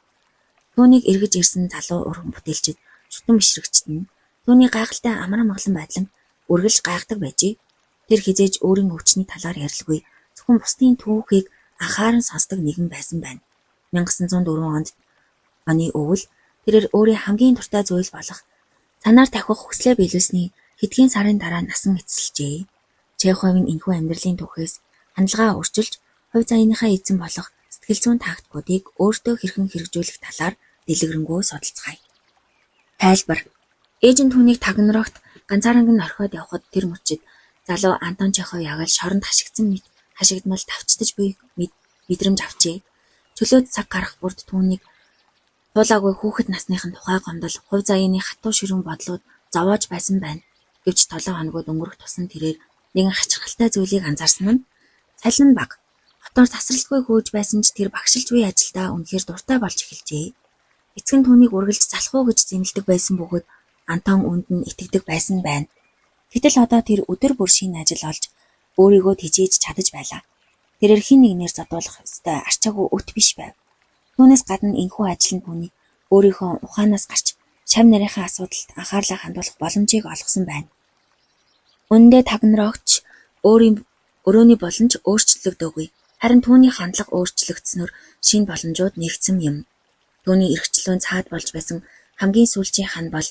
Түүнийг эргэж ирсэн залуу уран бүтээлчид, шүтэн бишрэгчид нь түүний гайхалтай амар амгалан байдлан үргэлж гайхдаг байжээ. Тэр хизээж өөрийн өвчний талаар ярилгүй, зөвхөн бусдын түүхийг анхааран сонсдог нэгэн байсан байна. 1904 оны өвөл тэрээр өөрийн хамгийн дуртай зүйл болох санаар тавих хүслээ биелүүлсний хэдхэн сарын дараа насан эцэлжээ. Чеховын энэхүү амьдралын түүхээс хандлагаа өөрчилж, хувь заяаныхаа эзэн болох сэтгэл зүйн тактикуудыг өөртөө хэрхэн хэрэгжүүлэх талаар дэлгэрэнгүй судалцгаая. Тайлбар. Ээж нь түүнийг Тагнарогт ганцаараа орхиод явхад тэр мөчид залуу Антон Чехов яг л шоронд хашигдсан мэт хашигдмал тавчдаж буй мэдрэмж авчээ. Чөлөөт цаг гарах бүрд түүнийг туулаагүй хүүхэд насныхын тухай гомдол хувь заяаны хатуу ширүүн бодлууд зовоож байсан байна. Гэвч толгой хоногуд өнгөрөх тусам тэрээр нэгэн хачирхалтай зүйлийг анзаарсан нь цалин баг. Хотоор тасралтгүй хөөж байсан ч тэр багшилж буй ажилдаа үнэхээр дуртай болж эхэлжээ. Эцэг нь түүнийг үргэлж залах уу гэж зэмлдэг байсан бөгөөд Антон үүнд нь итгэдэг байсан байна. Гэтэл одоо тэр өдөр бүр шинэ ажил олж өөрийгөө тэжээж чадаж байлаа. Тэрээр хин нэгнээр задуулах ёстой арчаагүй өт биш байв. Түүнээс гадна энэхүү ажил нь түүний өөрийнхөө ухаанаас гарч шам нарийнхаа асуудалд анхаарлаа хандуулах боломжийг олгосон байна. Үүндээ Тагнарогч өрөөний боломж өөрчлөгдөөгүй. Харин түүний хандлага өөрчлөгдснөөр шинэ боломжууд нэгдсэн юм. Түүний эрхчлөөнд цаад болж байсан хамгийн сүүлчийн хан бол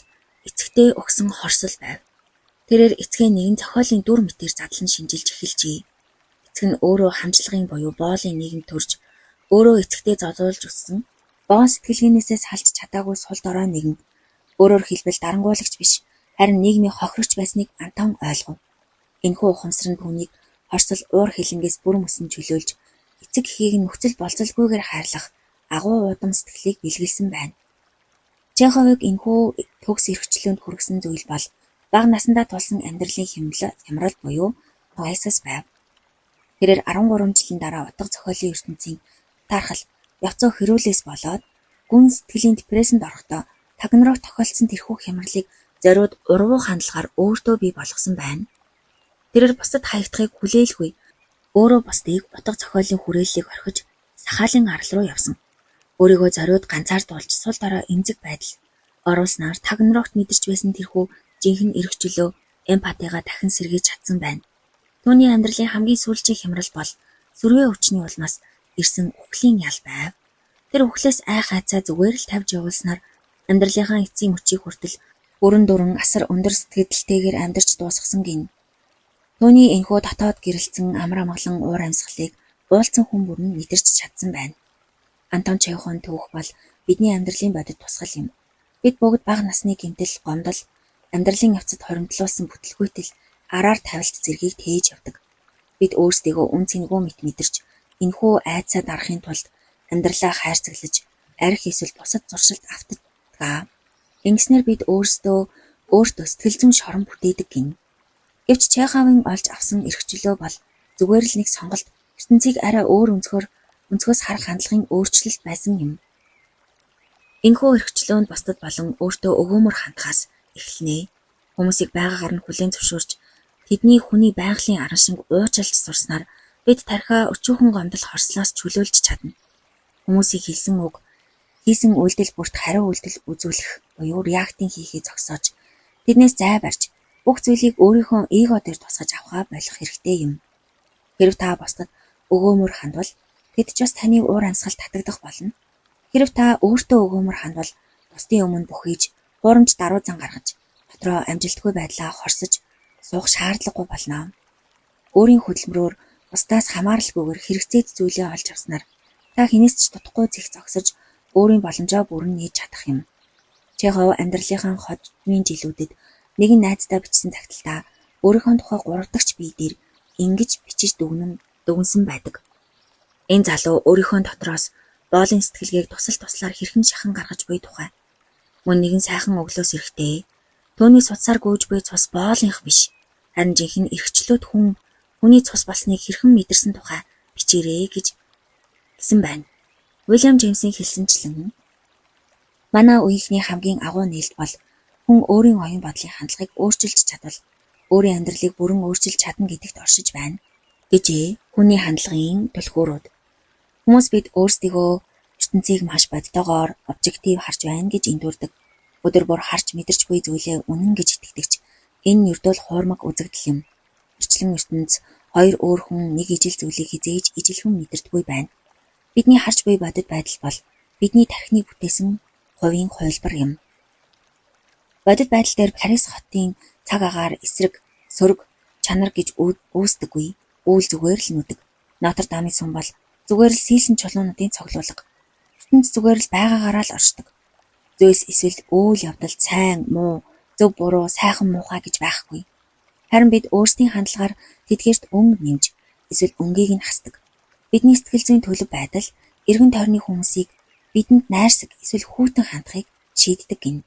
эцэгтэй өгсөн хорсол байв. Тэрээр эцгээ нэгэн зохиолын дүр мэтээр задлан шинжилж эхэлжээ. Эцэг нь өөрөө хамжлагын буюу боолын нийгэм төрж өөрөө эцэгтэй зозуулж өссөн боон сэтгэлгээнээсээ салж чадаагүй сул дорой нэгэн. Өөрөөр хэлбэл дарангуулагч биш, харин нийгмийн хохирогч байсныг Антон ойлгов. Энэхүү ухамсар нь түүнийг хорсол уур хилэнгээс бүр мөсөн чөлөөлж эцэг эхийг нөхцөл болцолгүйгээр хайрлах агуу удам сэтгэлийг бэлгэлсэн байна. Чеховыг энэхүү төгс эрхчлөөнд хүргэсэн зүйл бол бага насандаа тулсан амьдралын хямрал буюу тугайсас байв. Тэрээр 13 жилийн дараа утга зохиолын ертөнцийн таархал явцоо хөрөөлөөс болоод гүн сэтгэлийн депрессэнд орохдоо Тагнарог тохиолдсон тэрхүү хямралыг зориуд урвуу хандлагаар өөртөө бий болгосон байна. Тэрээр бусдад хаягдахыг хүлээлгүй өөрөө бусдыг утга зохиолын хүрээллийг орхиж сахаалын арал руу явсан. Өөрийгөө зориуд ганцаардуулж сул дорой эмзэг байдал оруулснаар Тагнарогт мэдэрч байсан тэрхүү жинхэнэ эрхчлөө эмпатигаа дахин сэргийж чадсан байна. Түүний амьдралын хамгийн сүүлчийн хямрал бол сүргээ өвчний улмаас ирсэн үхлийн ял байв. Тэр үхлээс айхайцаа зүгээр л тавьж явуулснаар амьдралынхаа эцсийн мөчийг хүртэл бүрэн дүрэн асар өндөр сэтгэлдэлтэйгээр амьдарч дуусгасан гин. Түүний энэхүү дотоод гэрэлцэн амар амгалан уур амьсгалыг уулзсан хүн бүр нь мэдэрч чадсан байна. Антон Чеховын түүх бол бидний амьдралын бодит тусгал юм. Бид бүгд бага насны гэмтэл, гомдол, амьдралын явцад хоримтлуулсан бүтлгүйтэл араар тавилт зэргийг тээж явдаг. Бид өөрсдийгөө үн цэнэгүй мэт мэдэрч энэхүү айдсаа дарахын тулд амьдралаа хайрцаглаж, арх эсвэл бусад зуршилд автдаг. Ингэснээр бид өөртөө сэтгэл зүйн шорон бүтээдэг гин. Гэвч Чеховын олж авсан эрхчлөө бол зүгээр л нэг сонголт, ертөнцийг арай өөр өнцгөөс харах хандлагын өөрчлөлт байсан юм. Энэхүү эрхчлөөнд бусдад болон өөртөө өгөөмөр хандхаас эхэлнэ. Хүмүүсийг байгаагаар нь хүлээн зөвшөөрч тэдний хүний байгалийн аран шинг уучлж сурснаар бид тархиа өчүүхэн гомдол хорслоос чөлөөлж чадна. Хүмүүсийн хэлсэн үг, хийсэн үйлдэл бүрт хариу үйлдэл үзүүлэх буюу реактинг хийхээ зогсоож тэднээс зай барьж бүх зүйлийг өөрийнхөө эго дээр тусгаж авахаа болох хэрэгтэй юм. Хэрв та бусдад өгөөмөр хандвал тэд ч бас таны уур амьсгал татагдах болно. Хэрв та өөртөө өгөөмөр хандвал бусдын өмнө бүхийж хуурамч даруй зан гаргаж дотроо амжилтгүй байдлаа хорсож суух шаардлагагүй болно. Өөрийн хөдөлмөрөөр бусдаас хамааралгүйгээр хэрэгцээд зүйлээ олж авснаар та хинээс ч дутхгүй зэх зогсож өөрийн боломжоо бүрэн нээж чадах юм. Чехов амьдралынхаа хотмын жилүүдэд нэгэн найздаа бичсэн цагталтаа өөрийнхөө тухай 3 дахь бие дээр ингэж бичиж дүгнсэн байдаг. Энэ залуу өөрийнхөө дотроос боолын сэтгэлгээг туслаар хэрхэн шахан гаргаж буй тухай. Мөн нэгэн сайхан өглөөс ирэхдээ төөний судсаар гүйж буй цус боолынх биш. Харин жинхэнэ эрхчлөөт хүний цус болсныг хэрхэн мэдэрсэн тухай бичээрэй гэсэн байна. Уильям Джеймсийн хэлсэнчлэн манай үеийнхний хамгийн агуу нээлт бол хүн өөрийн оюун бодлын хандлагыг өөрчилж чадвал өөрийн амьдралыг бүрэн өөрчилж чадна гэдэгт оршиж байна гэжээ хүний хандлагын түлхүүрүүд. Хүмүүс бид өөрсдийгөө ертөнцийг маш бодитоогоор обжектив харж байна гэж эндүрдэг. Өдөр бүр харж мэдэрч буй зүйлээ үнэн гэж итгэдэгч энэ ердөөл хуурмаг үзэгдэл юм. Эрчлэн ертөнц хоёр өөр хүн нэг ижил зүйлийг хизээж ижилхэн мэдэрдэггүй байна. Бидний харж буй бодит байдал бол бидний тархиныг бүтээсэн хувийн хувилбар юм. Бодит байдал дээр Парис хотын цаг агаар эсрэг, сөрөг, чанар гэж үүсдэггүй. Үйл зүгээр л нүдэг. Нотр Дамын сүм бол зүгээр л сийсэн чулуунуудын цоглуулга. ертөнд зүгээр л байгаагаараа л оршдог. Зөөс эсвэл үйл явдал сайн, муу, зөв буруу, сайхан муухай гэж байхгүй. Харин бид өөрсдийн хандлагаар тэдгээрт өнгө нэмж эсвэл өнгийг нь хасдаг. Бидний сэтгэл зүйн төлөв байдал эргэн тойрны хүмүүсийг бидэнд найрсаг эсвэл хүйтэн хандахыг шийддэг гин.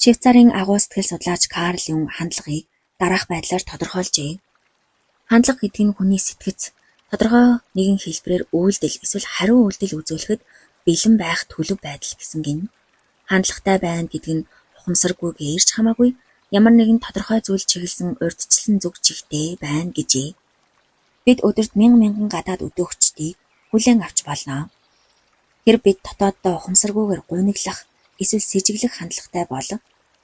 Швейцарын агуу сэтгэл судлаач Карл Юнг хандлагыг дараах байдлаар тодорхойлжээ. Хандлага гэдэг нь хүний сэтгэц тодорхой нэгэн хэлбэрээр үйлдэл эсвэл хариу үйлдэл үзүүлэхэд бэлэн байх төлөв байдал гэсэн гин. Хандлагатай байна гэдэг нь ухамсаргүй гэрч хамаагүй ямар нэгэн тодорхой зүйл чиглэсэн урьдчилсан зүг чигтээ байна гэжээ. Бид өдөрт мянган гадаад өдөөгчдийг хүлээн авч болно. Хэрэг бид дотооддоо ухамсаргүйгээр гуниглах эсвэл сэжиглэх хандлагатай бол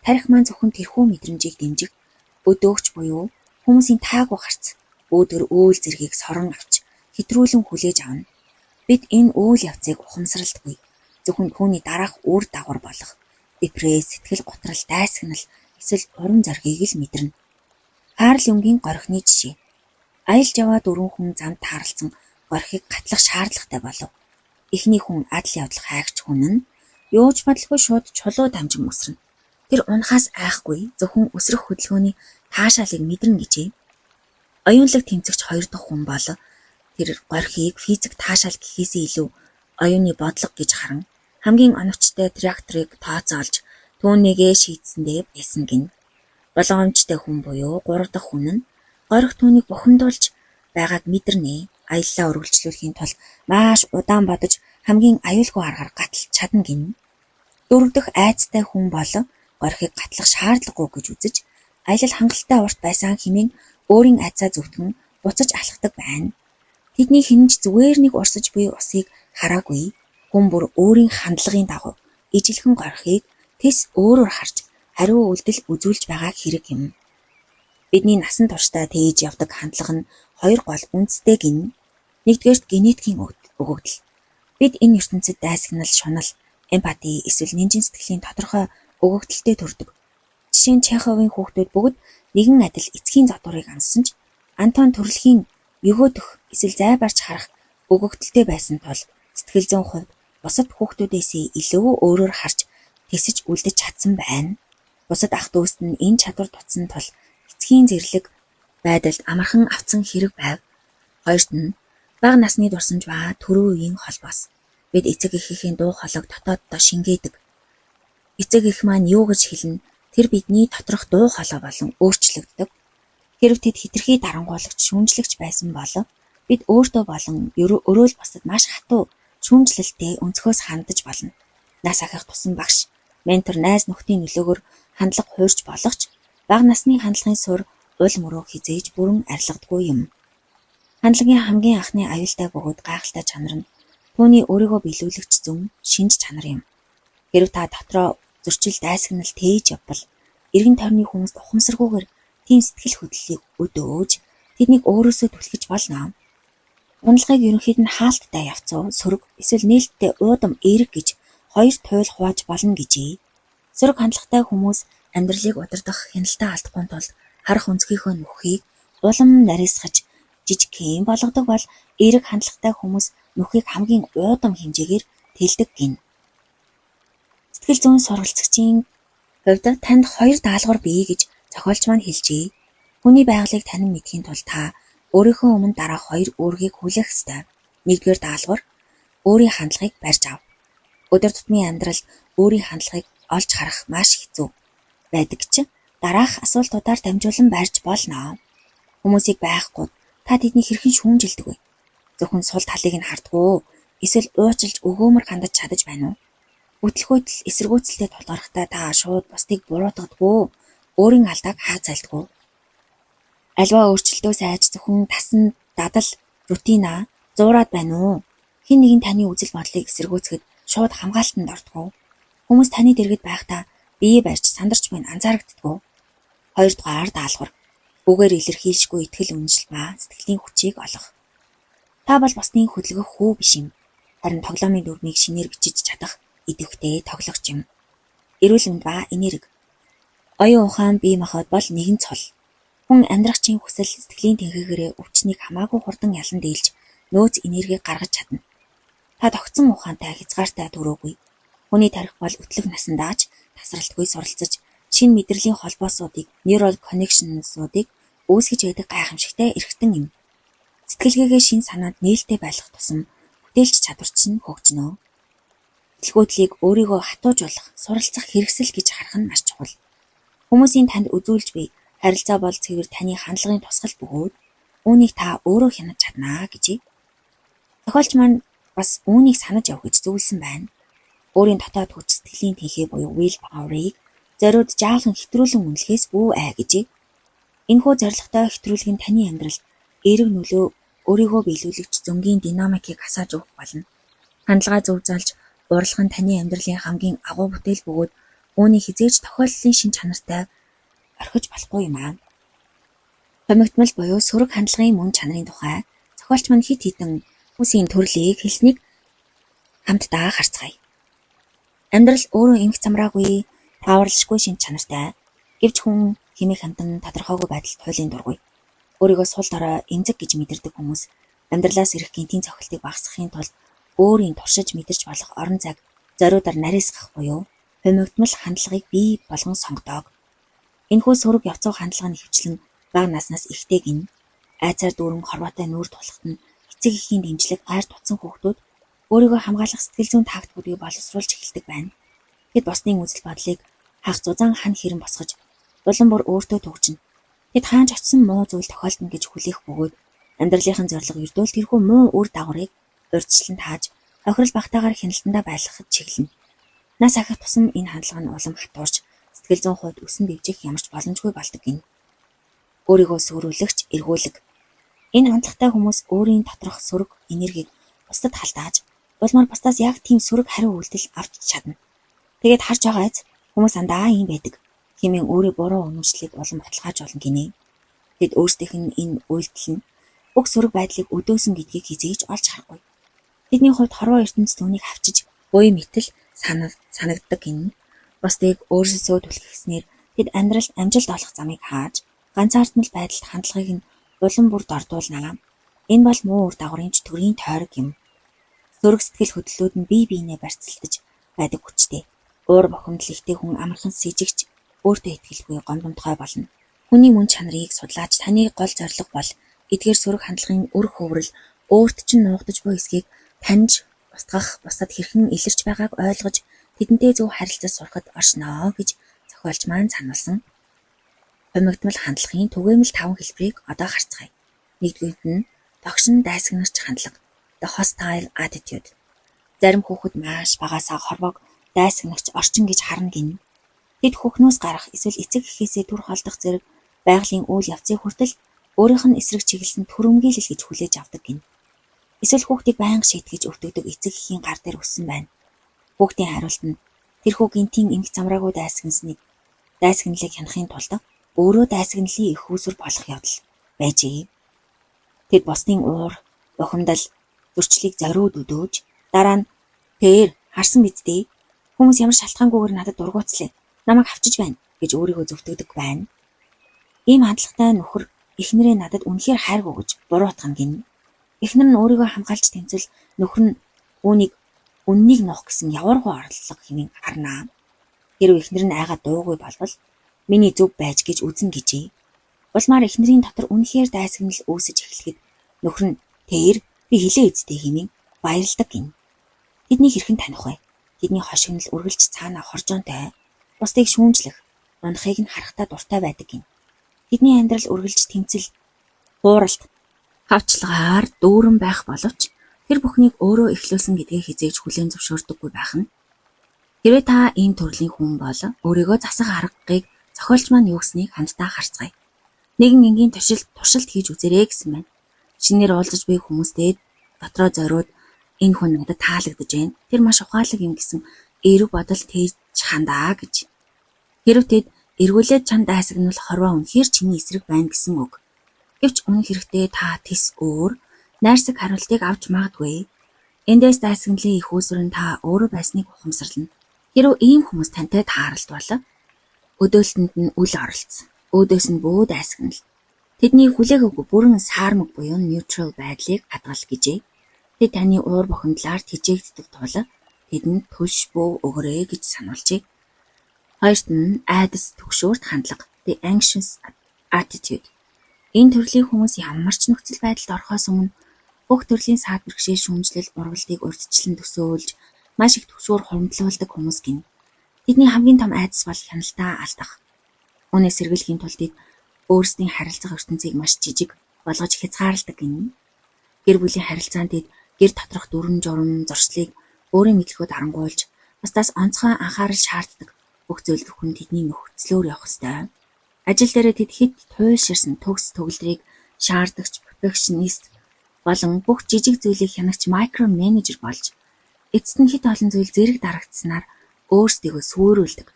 тарих маань зөвхөн тэрхүү мэдрэмжийг дэмжих өдөөгч буюу хүмүүсийн таагүй харц өөдөр үйл зэргийг сорон авч хэтрүүлэн хүлээж авна. Бид энэ үйл явцыг ухамсарлтгүй зөвхөн түүний дараах үр дагавар болох депресс, сэтгэл готрол, дайсагнал эсвэл урам зоригийг л мэдэрнэ. Карл Юнгийн горхины жишээ. Аялж яваа дөрвөн хүн замд тааралцсан горхийг гатлах шаардлагатай болов. Эхний хүн адал явдлах хайгч хүн нь юуж бодлого шууд чулуу дамжин өсрөнө. Тэр унахаас айхгүй зөвхөн өсрөх хөдөлгөөний таашаалыг мэдэрнэ гэжээ. Оюунлаг тэмцэгч хоёр дахь хүн бол тэр горхийг физик таашаал гэхээсээ илүү оюуны бодлого гэж харан хамгийн оновчтой тракторыг тооцоолж түүнийгээ шийдсэндээ байсан гин. Болгоомжтой хүн буюу гурав дахь хүн нь горх түүнийг бухимдуулж байгааг мэдэрнэ. Аяллаа үргэлжлүүлэхийн тулд маш удаан бодож хамгийн аюулгүй аргаар гаталж чадна гин. Дөрөв дэх айцтай хүн бол горхийг гатлах шаардлагагүй гэж үзэж аялал хангалттай урт байсан хэмээн өөрийн айцаа зөвтгөн буцаж алхдаг байна. Тэдний хинж зүгээр нэг урсаж буй усыг хараагүй. Хүн бүр өөрийн хандлагын дагуу ижилхэн горхийг тэс өөрөөр харж хариу үйлдэл үзүүлж байгаа хэрэг юм. Бидний насан туршдаа тээж явдаг хандлага нь хоёр гол үндэстэй гин. Нэгдүгээрт генетикийн өгөгдөл. Бид энэ ертөнцид дайсагнал, шунал, эмпати эсвэл нэнжин сэтгэлийн тодорхой өгөгдөлтэй төрдөг. Жишээ нь Чеховын хүүхдүүд бүгд нэгэн адил эцгийн задварыг амссан ч Антон төрөлхийн өгөөдөх эсвэл зай барьж харах өгөгдөлтэй байсан тул сэтгэл зүйн хувьд бусад хүүхдүүдээс илүү өөрөөр харж тэсэж үлдэж чадсан байна. Бусад ах дүүст нь энэ чадвар тутсан тул эцгийн зэрлэг байдалд амархан авцсан хэрэг байв. Хоёрт нь бага насны дурсамж ба төрөө үеийн холбоос. Бид эцэг эхийнхээ дуу хоолойг дотооддоо шингээдэг. Эцэг эх маань юу гэж хэлнэ? Тэр бидний доторх дуу хоолой болон өөрчлөгддөг. Хэрв тэд хитрхи дарангуулагч, шүүмжлэгч байсан бол бид өөртөө болон өрөөл бусад маш хатуу шүүмжлэлтэй өнцгөөс хандаж болно. Нас ахих тусам багш, ментор, найз нөхдийн нөлөөгөөр хандлага хуурч болох ч бага насны хандлагын сур уул мөрөө хизээж бүрэн арилгадаггүй юм. Хандлагын хамгийн анхны аюултай бөгөөд гайхалтай чанар нь түүний өөрийгөө биелүүлэгч зүм шинж чанар юм. Хэрв та дотроо зөрчил дайсагнал тээж явбал эргэн тойрны хүмүүст ухамсаргүйгээр тийм сэтгэл хөдлөлийг өдөөж тэднийг өөрөөсөө түлхэж болно. Унлагыг ерөнхийд нь хаалттай явцуу, сөрөг эсвэл нээлттэй уудам эерэг гэж хоёр туйл хувааж болно гэжээ. Сөрөг хандлагатай хүмүүс амьдралыг удирдах хяналтаа алдахгүй тул харах өнцгийнхөө нүхийг улам нарийсгаж жижигхэн болгодог бол эерэг хандлагатай хүмүүс нүхийг хамгийн уудам хэмжээгээр тэлдэг гин. Сэтгэл зүйн сургалцагчийн хувьд танд хоёр даалгавар бий гэж зохиолч маань хэлжээ. Хүний байгалыг танин мэдхийн тулд та өөрийнхөө өмнө дараах хоёр үүргийг хүлээх ёстой. Нэгдүгээр даалгавар өөрийн хандлагыг барьж ав. Өдөр тутмын амьдралд өөрийн хандлагыг олж харах маш хэцүү байдаг ч дараах асуултуудаар дамжуулан барьж болно. Хүмүүсийг байхгүй та тэднийг хэрхэн шүүмжилдэг вэ? Зөвхөн сул талыг нь хардгуу эсвэл уучлж өгөөмөр хандаж чадаж байна уу? Хөдөлгөөтл эсэргүүцэлтэй тулгархтаа та шууд бусдыг буруутгадаггүй, өөрийн алдааг хаацайлдаггүй. Альва өөрчлөлтөөс айж зөвхөн тасан дадал рутина зуураад байна уу? Хэн нэгэн таны үзэл бодлыг эсэргүүцэхэд шууд хамгаалтанд ордгоо. Хүмүүс таны дэргэд байхдаа бие барьж сандарч буй анзаарагддаггүй. Хоёрдугаар даалгавар. Үгээр илэрхийлшгүй итгэл үнэмшил ба сэтгэлийн хүчийг олох. Та бол бусдын хөдөлгөх хүү биш юм. Харин тоглоомын дүрмийг шинээр бичиж чадах идэвхтэй тоглогч юм. Эрүүл мэнд ба энерги. Оюун ухаан бие махбод бол нэгэн цол. Хүн амьдрахчийн хүсэл сэтгэлийн тэнхээгээр өвчнийг хамаагүй хурдан ялан дийлж нөөц энергийг гаргаж чадна. Та тогтсон ухаантай хязгаартай төрөөгүй. Хүний тарих бол өтлөг насандаач тасралтгүй суралцаж шинэ мэдрэлийн холбоосуудыг, neural connections-уудыг үүсгэж яадаг гайхамшигтай эрхтэн юм. Сэтгэлгээгээ шинэ санаанд нээлттэй байлгах тусам бүтээлч чадвар чинь хөгжинө. Илгүүдлийг өөрийгөө хатуужуулах, суралцах хэрэгсэл гэж харах нь маш чухал. Хүмүүсийн танд үзүүлж буй харилцаа бол цэвэр таны хандлагын тусгал бөгөөд үүнийг та өөрөө хянаж чаднаа гэж. Зохиолч маань бас үүнийг санаж явах гэж зөвлөсөн байна. Өөрийн дотоод хүч сэтгэлийн тэнхээ буюу will power-ыг зориуд жаахан хэтрүүлэн үнэлэхээс бүү гэж. Энэхүү зорилготой хэтрүүлэг нь таны амьдралд эерэг нөлөө өөрийгөө биелүүлэгч зөнгийн динамикийг асааж өгөх болно. Хандлага зөв залж урлах нь таны амьдралын хамгийн агуу бүтээл бөгөөд үүний хизээж тохиоллын шин чанартай орхиж болохгүй юм аа. Томигтмал буюу сөрөг хандлагын мөн чанарын тухай зохиолч маань хит хитэн хүмүүсийн төрлийг хэлснийг хамтдаа харцгаая. Амьдрал өөрөө эмх замраагүй, тааварлашгүй шин чанартай. Гэвч хүн хэмээх хамтан тодорхойгүй байдалд хуулийн дургүй. Өөрийгөө сул дорой эмзэг гэж мэдэрдэг хүмүүс амьдралаас ирэх гинтийн цохилтыг багасгахын тулд өөрийн туршиж мэдэрч болох орон зайг зориудаар нарийсгах буюу хумигтмал хандлагыг бий болгон сонгодог. Энэхүү сөрөг явцуу хандлага нь хөвчлэн бага наснаас ихтэй гин айцаар дүүрэн хорвоотой нүүр тулахт нь эцэг эхийн дэмжлэг гайр тутсан хүүхдүүд өөрийгөө хамгаалах сэтгэл зүйн тактикуудыг боловсруулж эхэлдэг байна. Тэд босны үзэл бодлыг хах зузаан хан хэрэн босгож улам бүр өөртөө төгжинэ. Тэд хаанч очсон муу зүйл тохиолдно гэж хүлээх бөгөөд амьдралынхын зорилго ердөө л тэрхүү муу үр дагаврыг урьдчилан тааж охирол багтаагаар хяналтандаа байлгахад чиглэнэ. Нас ахих тусам энэ хандлага нь улам хатуурч сэтгэл зүйн хувьд өсөн дэвжих ямарч боломжгүй болдог гин. Өөрийгөө сүрүүлэгч эргүүлэг. Энэ хандлагатай хүмүүс өөрийн доторх сөрөг энергийг бусдад халдааж улмаар бусдаас яг тийм сөрөг хариу үйлдэл авч чадна. Тэгээд харж байгаач хүмүүс андаа юм байдаг. Хэмээн өөрийн буруу үнэмшлийг улам баталгааж болно гинэ. Тэд өөрсдийнх нь энэ үйлдэл нь бүх сөрөг байдлыг өдөөсөн гэдгийг хизээж олж харахгүй. Тэдний хувьд хорвоо ертөнцийн түүнийг хавчиж буй мэтэл санагддаг гин. Бусдыг өөрсдөө түлхэснээр тэд амьдралд амжилт олох замыг хааж ганцаардмал байдалд хандлагыг нь улам бүр дордуулнаа. Энэ бол муу үр дагаврын төрийн тойрог юм. Сөрөг сэтгэл хөдлөлүүд нь бие биенээ барьцалтаж байдаг хүчтэй. Уур бохомдол ихтэй хүн амархан с ิจ гч өөртөө итгэлгүй гомдомтгой болно. Хүний мөн чанарыг судлаач таны гол зорилго бол эдгээр сөрөг хандлагын үр хөврөл өөрт чинь нуугдаж буй эсгийг таньж устгах, бусдад хэрхэн илэрч байгааг ойлгож тэдэнтэй зөв харилцаж сурахад оршноо гэж зохиолч маань сануулсан. Хумигтмал хандлагын түгээмэл 5 хэлбэрийг одоо харцгаая. Нэгдүгüүрт нь догшин дайсагнагч хандлага, the hostile attitude. Зарим хүүхэд маш багасаа хорвоог дайсагнагч орчин гэж харна гин. Тэд хүүхнөөс гарах эсвэл эцэг эхээсээ түр холдох зэрэг байгалийн үйл явцыг хүртэл өөрийнх нь эсрэг чиглэсэн түрэмгийлэл гэж хүлээж авдаг гин. Эсвэл хүүхдийг байнга шийтгэж өвтгдөг эцэг эхийн гар дээр өссөн байна. Хүүхдийн хариулт нь тэрхүү гинтийн эмх замраагүй дайсагналыг хянахын тулд өөрөө дайсагналын их үүсвэр болох явдал байжээ. Тэд босны уур, бухимдал, зөрчлийг зориуд өдөөж дараа нь "Тэр харсан биз дээ? Хүмүүс ямар шалтгаангүйгээр надад дургуутслаа. Намайг авчиж байна" гэж өөрийгөө зөвтгдөг байна. Ийм хандлагатай нөхөр эхнэрээ надад үнэхээр хайргүй гэж буруутгах гин. Эхнэр нь өөрийгөө хамгаалж тэмцэл нөхөр нь үүнийг үннийг нуух гэсэн явааргүй орлого хэмээн харнаа. Хэрвээ эхнэр нь айгаа дуугүй болвол миний зөв байж гэж үзнэ гэжээ. Улмаар эхнэрийн дотор үнэхээр дайсагнал үүсэж эхлэхэд нөхөр нь "Тэр би хэлээ үздэй" хэмээн баярлдаг гин. Тэдний хэрхэн таних вэ? Тэдний хошигнол үргэлж цаанаа хоржоонтой, бусдыг шүүмжлэх, унахыг нь харахтаа дуртай байдаг гин. Тэдний амьдрал үргэлж тэмцэл, хууралт, хавчлагаар дүүрэн байх боловч тэр бүхнийг өөрөө эхлүүлсэн гэдгээ хизээж хүлээн зөвшөөрдөггүй байх нь. Хэрвээ та ийм төрлийн хүн бол өөрийгөө засах аргыг зохиолч маань юу гэснийг хамтдаа харцгаая. Нэгэн энгийн туршилт хийж үзээрэй гэсэн байна. Шинээр уулзаж буй хүмүүстэй дотроо зориуд энэ хүн надад таалагдж байна. Тэр маш ухаалаг юм гэсэн эерэг бодол тээж хандаа гэж. Хэрвээ тэд эргүүлээд чанд дайсагнал хорвоо үнэхээр чиний эсрэг байна гэсэн үг. Гэвч үнэн хэрэгтээ та тис өөр найрсаг хариултыг авч магадгүй. Эндээс дайсагналын их үүсвэр нь та өөрөө байсныг ухамсарлана. Хэрвээ ийм хүмүүс тантай тааралд бол өдөөлтөнд нь үл оролцсон. Өөдөөс нь бүү дайсагнал. Тэдний хүлээгаагүй бүрэн саармаг буюу neutral байдлыг хадгал гэжээ. Тэд таны уур бухимдлаар тэжээгддэг тул тэдэнд төлш бүү өгөрэй гэж сануулжээ. Хоёрт нь айдас түгшүүрт хандлага, the anxious attitude. Энэ төрлийн хүмүүс ямар ч нөхцөл байдалд орохоос өмнө бүх төрлийн саад бэрхшээл, шүүмжлэл, урвалтыг урьдчилан төсөөлж маш их түгшүүр хуримтлуулдаг хүмүүс гин. Тэдний хамгийн том айдас бол хяналтаа алдах. Үүнээс сэргийлэхийн тулд тэд өөрсдийн харилцах ертөнцийг маш жижиг болгож хязгаарладаг гин. Гэр бүлийн харилцаанд тэд гэр доторх дүрм журм зуршлыг өөрийн мэдлэгүүд арангуйлж, бусдаас онцгой анхаарал шаарддаг бүх зүйл бүхэн тэдний нөхцлөөр явах ёстой. Ажил дээрээ тэд хэд туйлширсан төгс төгөлдрийг шаардагч перфекшнист болон бүх жижиг зүйлийг хянагч микро менежер болж эцэст нь хэд олон зүйл зэрэг дарагдсанаар өөрсдийгөө сүрүүлдэг.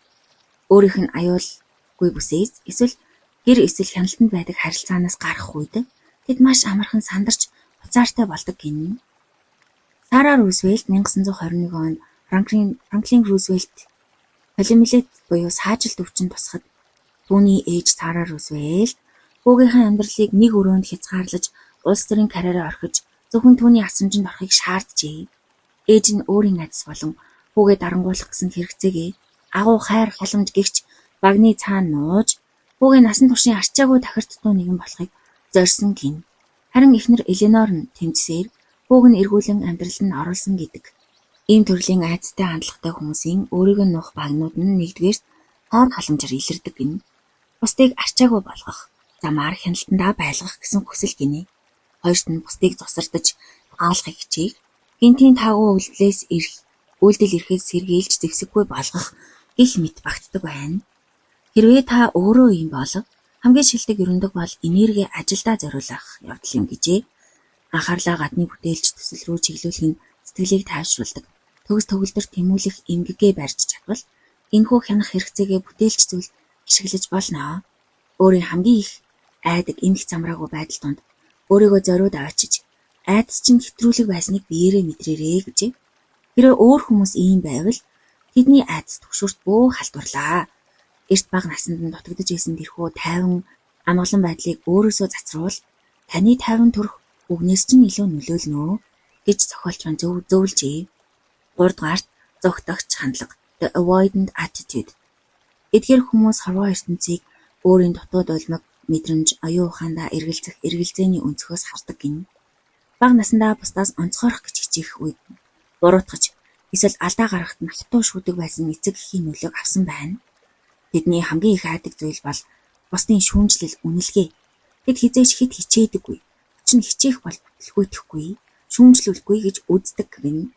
Өөрийнх нь аюулгүй бүсээс эсвэл гэр эсвэл хяналтанд байдаг харилцаанаас гарах үед тэд маш амархан сандарч буцаартай болдог гин. Сара Рузвельт 1921 онд Франклин Рузвельт полимилет буюу саажилт өвчин тусахад түүний ээж Сара Рузвельт хүүгийнхээ амьдралыг нэг өрөөнд хязгаарлаж улс төрийн карьераа орхиж зөвхөн түүний асамжинд орохыг шаарджээ. Ээж нь өөрийн айдас болон хүүгээ дарангуулах гэсэн хэрэгцээгээ агуу хайр халамж гэгч багны цаана нууж хүүгээ насан туршийн арчаагүй тохирдтуу нэгэн болохыг зорьсон гин. Харин эхнэр Эленор нь тэмцсээр хүүг нь эргүүлэн амьдралд нь оруулсан гэдэг. Ийм төрлийн айдастай хандлагатай хүмүүсийн өөрийгөө нуух багнууд нь нэгдүгээр хайр халамжаар илэрдэг гин. Бусдыг арчаагүй болгох, замаар хяналтандаа байлгах гэсэн хүсэл гинэ. Хоёрт нь бусдыг зосардаж хаалгахыг хичээх, гинтийн таагүй үйлдэл ирэхээс сэргийлж зэвсэггүй болгох гэх мэт багтдаг байна. Хэрвээ та өөрөө ийм бол хамгийн шилдэг ерөндөг бол энерги ажилдаа зориулах явдал юм гэжээ. Анхаарлаа гадны бүтээлч төсөл рүү чиглүүлэх нь сэтгэлийг тайвшруулдаг. Төгс төгөлдөр тэмүүлэх эмгэгээ барьж чадвал энэхүү хянах хэрэгцээгээ бүтээлч зүйл ашиглаж болно. Өөрийн хамгийн их айдаг эмх замраагүй байдал донд өөрийгөө зориуд авчиж айдас чинь хэтрүүлэг байсныг биеэрээ мэдрээрэй гэжээ. Хэрэв өөр хүмүүс ийм байвал тэдний айдас түгшүүрт бөө халдварлаа. Эрт бага наснд нь дутагдж исэн тэрхүү тайван амгалан байдлыг өөрөөсөө зацруул таны тайван төрөх үгнээс чинь илүү нөлөөлнө гэж зохиолч маань зөвлөжээ. 3 дугаарт зогтогч хандлага, the avoidant attitude. Эдгээр хүмүүс хорвоо ертөнцийг өөрийн дутууд улмаг мэдрэмж, оюун ухаандаа эргэлзэх эргэлзээний өнцгөөс хардаг гин. Бага насндаа бусдаас онцгойрох гэж хичээх үед буруутгаж эсвэл алдаа гаргахад нь хатуу шүүдэг байсан эцэг эхийн нөлөөг авсан байна. Тэдний хамгийн их айдаг зүйл бол бусдын шүүмжлэл, үнэлгээ. Тэд хизээч хэд хичээдэггүй. Өчнө хичээх бол бүтлгүйтэхгүй, шүүмжлүүлэхгүй гэж үздэг гин.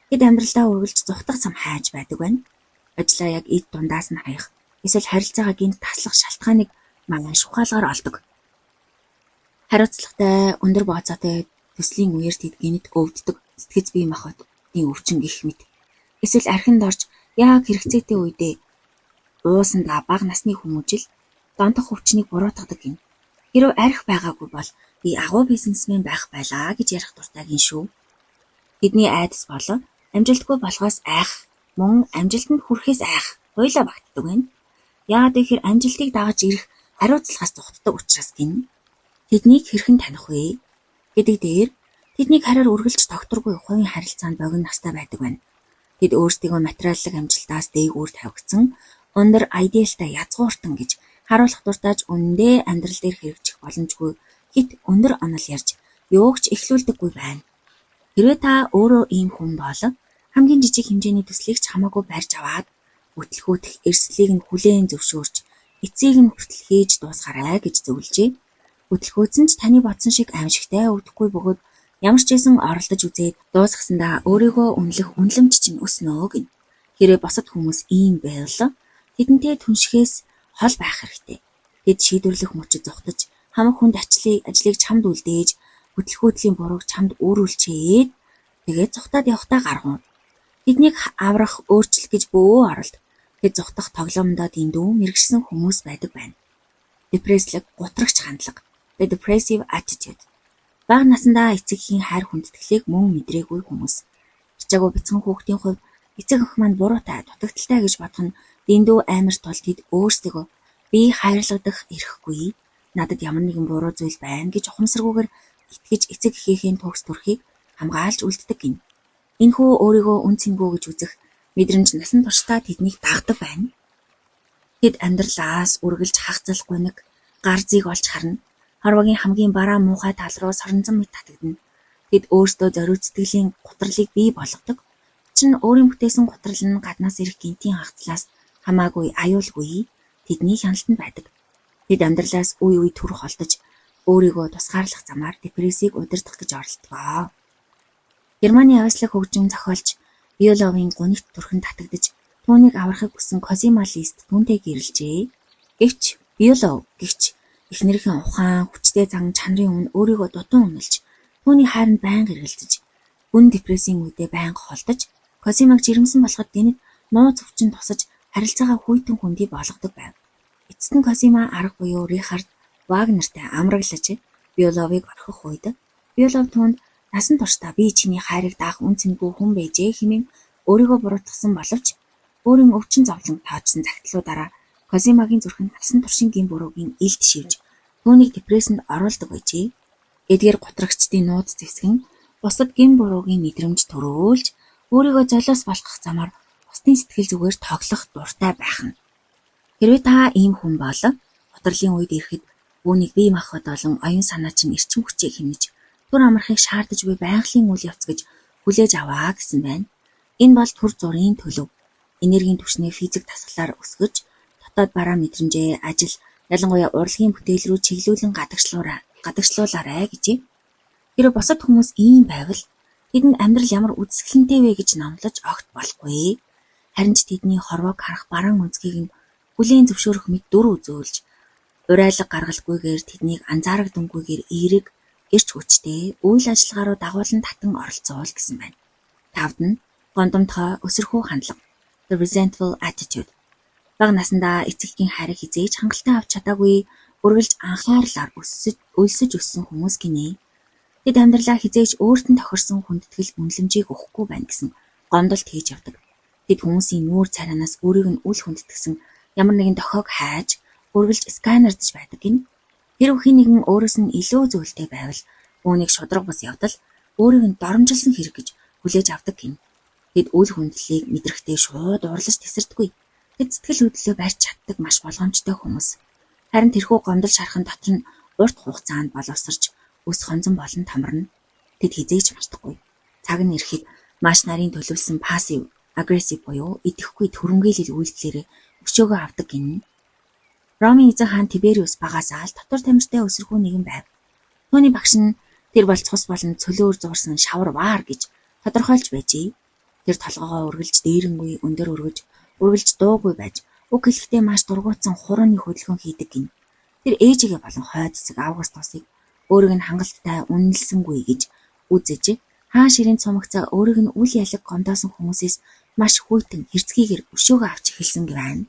Тэд амьдралдаа үргэлж зүхтах зам хайж байдаг байна. Ажлаа яг эд дундаас нь хаях, эсвэл харилцаагаа гинт таслах шалтгааныг маань шухаалгаар олдог. Хариуцлагатай, өндөр бооцоотой төслийн үеэр тэд гинт өвддөг, сэтгэц бие махбодын өвчин гэх мэт. Эсвэл архинд орж яг хэрэгцээтэй үедээ уусандаа бага насны хүмүүжил донтох өвчнийг буруутгадаг гин. Хэрвээ арх байгаагүй бол би агуу бизнесмен байх байлаа гэж ярих дуртай гин шүү. Тэдний айдас болон амжилтгүй болохоос айх, мөн амжилтанд хүрэхээс айх хоёулаа багтдаг байна. Яагаад гэхээр амжилтыг дагаж ирэх хариуцлагаас зугтдаг учраас гин. Тэднийг хэрхэн таних вэ гэдэг дээр тэдний карьер үргэлж докторгүй хувийн харилцаанд богино настай байдаг байна. Тэд өөрсдийгөө материаллык амжилтаас дээгүүр тавигдсан өндөр айдиалтай язгууртан гэж харуулах дуртайж үнэндээ амьдрал дээр хэрэгжих боломжгүй хит өндөр онол ярьж юугч эхлүүлдэггүй байна. Хэрвээ та өөрөө ийм хүн бол хамгийн жижиг хэмжээний төслийг ч хамаагүй барьж аваад бүтлгүүтэх эрсдлийг нь хүлээн зөвшөөрч эцийг нь хүртэл хийж дуусгарай гэж зөвлөжээ. Бүтлгүүцэн ч таны бодсон шиг аимшигтай өвдөхгүй бөгөөд ямар ч байсан оролдож үзээд дуусгасандаа өөрийгөө үнэлэх үнэлэмж чинь өснө гин. Хэрвээ босод хүмүүс ийм байвал тэдэнтэй түншихээс хол байх хэрэгтэй. Тэд шийдвэрлэх мөчөд зугтаж хамаг хүнд ажлыг чамд үлдээж бүтлгүүтлийн бурууг чамд өөрүүлчээд тэгээд зугтаад явахтаа гаргав. Тэднийг аврах, өөрчлөх гэж бөө оролд. Тэд зугтах тоглоомдоо дэндүү мэрэгшсэн хүмүүс байдаг байна. Депресслэг, гутрагч хандлага, the depressive attitude. Бага насндаа эцэгхийн хайр хүндэтгэлийг мөн мэдрээгүй хүмүүс. Хичээгүй бяцхан хүүхдийн хувьд эцэг эх маань буруутай, дутагдaltaй гэж бодох нь дэндүү амар тул тэд өөрсдөө би хайрлагдах эрхгүй, надад ямар нэгэн буруу зүйл байна гэж ухамсаргүйгээр итгэж эцэг эхийнхээ төгс төрхийг хамгаалж үлддэг гин. Энэхүү өөрийгөө үн цэнгүй гэж үзэх мэдрэмж насан туршдаа тэднийг дагдаг байна. Тэд амьдралаас үргэлж хагцлахгүй нэг гар зийг олж харна. Хорвогийн хамгийн бараа муухай тал руу соронзон мэт татагдана. Тэд өөрсдөө зориуд сэтгэлийн гутралыг бий болгодог. Чин өөрийн бүтээсэн гутрал нь гаднаас ирэх гинтийн хагцлаас хамаагүй аюулгүй тэдний хяналтанд байдаг. Тэд амьдралаас үе үе төрөх олдож өөрийгөө тусгаарлах замаар депрессийг удирдах гэж оролдгоо. Германы авяслаг хөгжим зохиолч Биоловын гунигт төрхөнд татагдж түүнийг аврахыг хүссэн Козима Лист түүнтэй гэрэлжээ. Гэвч Биолов гэгч эхнэрийн ухаан хүчтэй зан чанарын өмнө өөрийгөө дутуун үнэлж түүний хайранд байнга эргэлзэж гүн депрессийн үедээ байнга холдож Козимаг жирэмсэн болоход гэнэт нууц өвчин тусаж харилцаагаа хүйтэн хүндий болгодог байв. Эцэст нь Козима арга буюу Рихард Вагнертай амраглаж Биоловыг орхих үед Биолов түүнд насан туршдаа би чиний хайрыг даах үн цэнгүй хүн байжээ хэмээн өөрийгөө буруутгасан боловч өөрийн өвчин зовлон таажсан загтлуудаараа Козимагийн зүрхэнд насан туршийн гин буруугийн илт шивж түүнийг депрессэнд оруулдаг байжээ. Эдгээр готрогчдын нууц зэвсгэн бусад гин буруугийн мэдрэмж төрөөлж өөрийгөө золиос болгох замаар бусдын сэтгэл зүгээр тоглох дуртай байх нь. Хэрвээ та ийм хүн бол готролын үед ирэхэд үүнийг бие махбод болон оюун санаа чинь эрчим хүчээ хэмнэж түр амархыг шаардаж буй байгалийн үйл явц гэж хүлээж аваа гэсэн байна. Энэ бол түр зургийн төлөв. Энергийн түвшний физик дасгалаар өсгөж дотоод бараа мэдрэмжээ ажил ялангуяа урлагийн бүтээл рүү чиглүүлэн гадагшлуулаарай гэжээ. Хэрэв бусад хүмүүс ийм байвал тэдэнд амьдрал ямар үзэсгэлэнтэй вэ гэж номлож огт болохгүй. Харин ч тэдний хорвоог харах бараан үнцгийг нь хүлээн зөвшөөрөх мэт дүр үзүүлж урайлаг гаргалгүйгээр тэднийг анзаарагдангүйгээр эерэг эрч хүчтэй үйл ажиллагаа руу дагуулan татан оролцоол гэсэн байна. Тавд нь гондомтгой өсөрхүү хандлага the resentful attitude. Бага насндаа эцэгхийн хайрыг хизээж хангалттай авч чадаагүй үргэлж анхаарлаар өлсөж өссөн хүмүүс гинэ. Тэд амьдралаа хизээж өөрт нь тохирсон хүндэтгэл үнэлэмжийг өгөхгүй байна гэсэн гомдолт хийж явдаг. Тэд хүмүүсийн нүүр царайнаас өөрийг нь үл хүндэтгсэн ямар нэгэн дохиог хайж үргэлж сканердж байдаг гин. Хэрв хэн нэгэн өөрөөс нь илүү зөвлөлтэй байвал үүнийг шудраг бус явдал өөрийг нь доромжилсан хэрэг гэж хүлээж авдаг гин. Тэд үл хүндлэлийг мэдрэхдээ шууд урлаж тесэрдэггүй. Тэд сэтгэл хөдлөлөө барьж чаддаг маш болгоомжтой хүмүүс. Харин тэрхүү гомдол шархан дотор нь урт хугацаанд боловсрч өс хонзон болон тамарна. Тэд хизээж мартахгүй. Цаг нь ирэхэд маш нарийн төлөвлөсөн пассив агрессив буюу идэхгүй төрөнгөөлөл үйлдэлээр өшөөгөө авдаг гин. Ромын эзэн хаан Тибериус багасаа л дотор тамиртай өсөрхүү нэгэн байв. Түүний багш нь тэр бол цус болон цөлөөр зуурсан шавар ваар гэж тодорхойлж байжээ. Тэр толгоогоо үргэлж дээрэнгүй өндөр үргэлж дуугүй байж үг хэлэхдээ маш дургуутсан хурууны хөдөлгөөн хийдэг гин. Тэр ээжигээ болон хойд эсэг Августусыг өөрийг нь хангалттай үнэлсэнгүй гэж үзэж хаан ширээнд сумагцаа өөрийг нь үл ялэг гомдоосон хүмүүсээс маш хүйтэн хэрцгийгээр өшөөгөө авч эхэлсэн байна.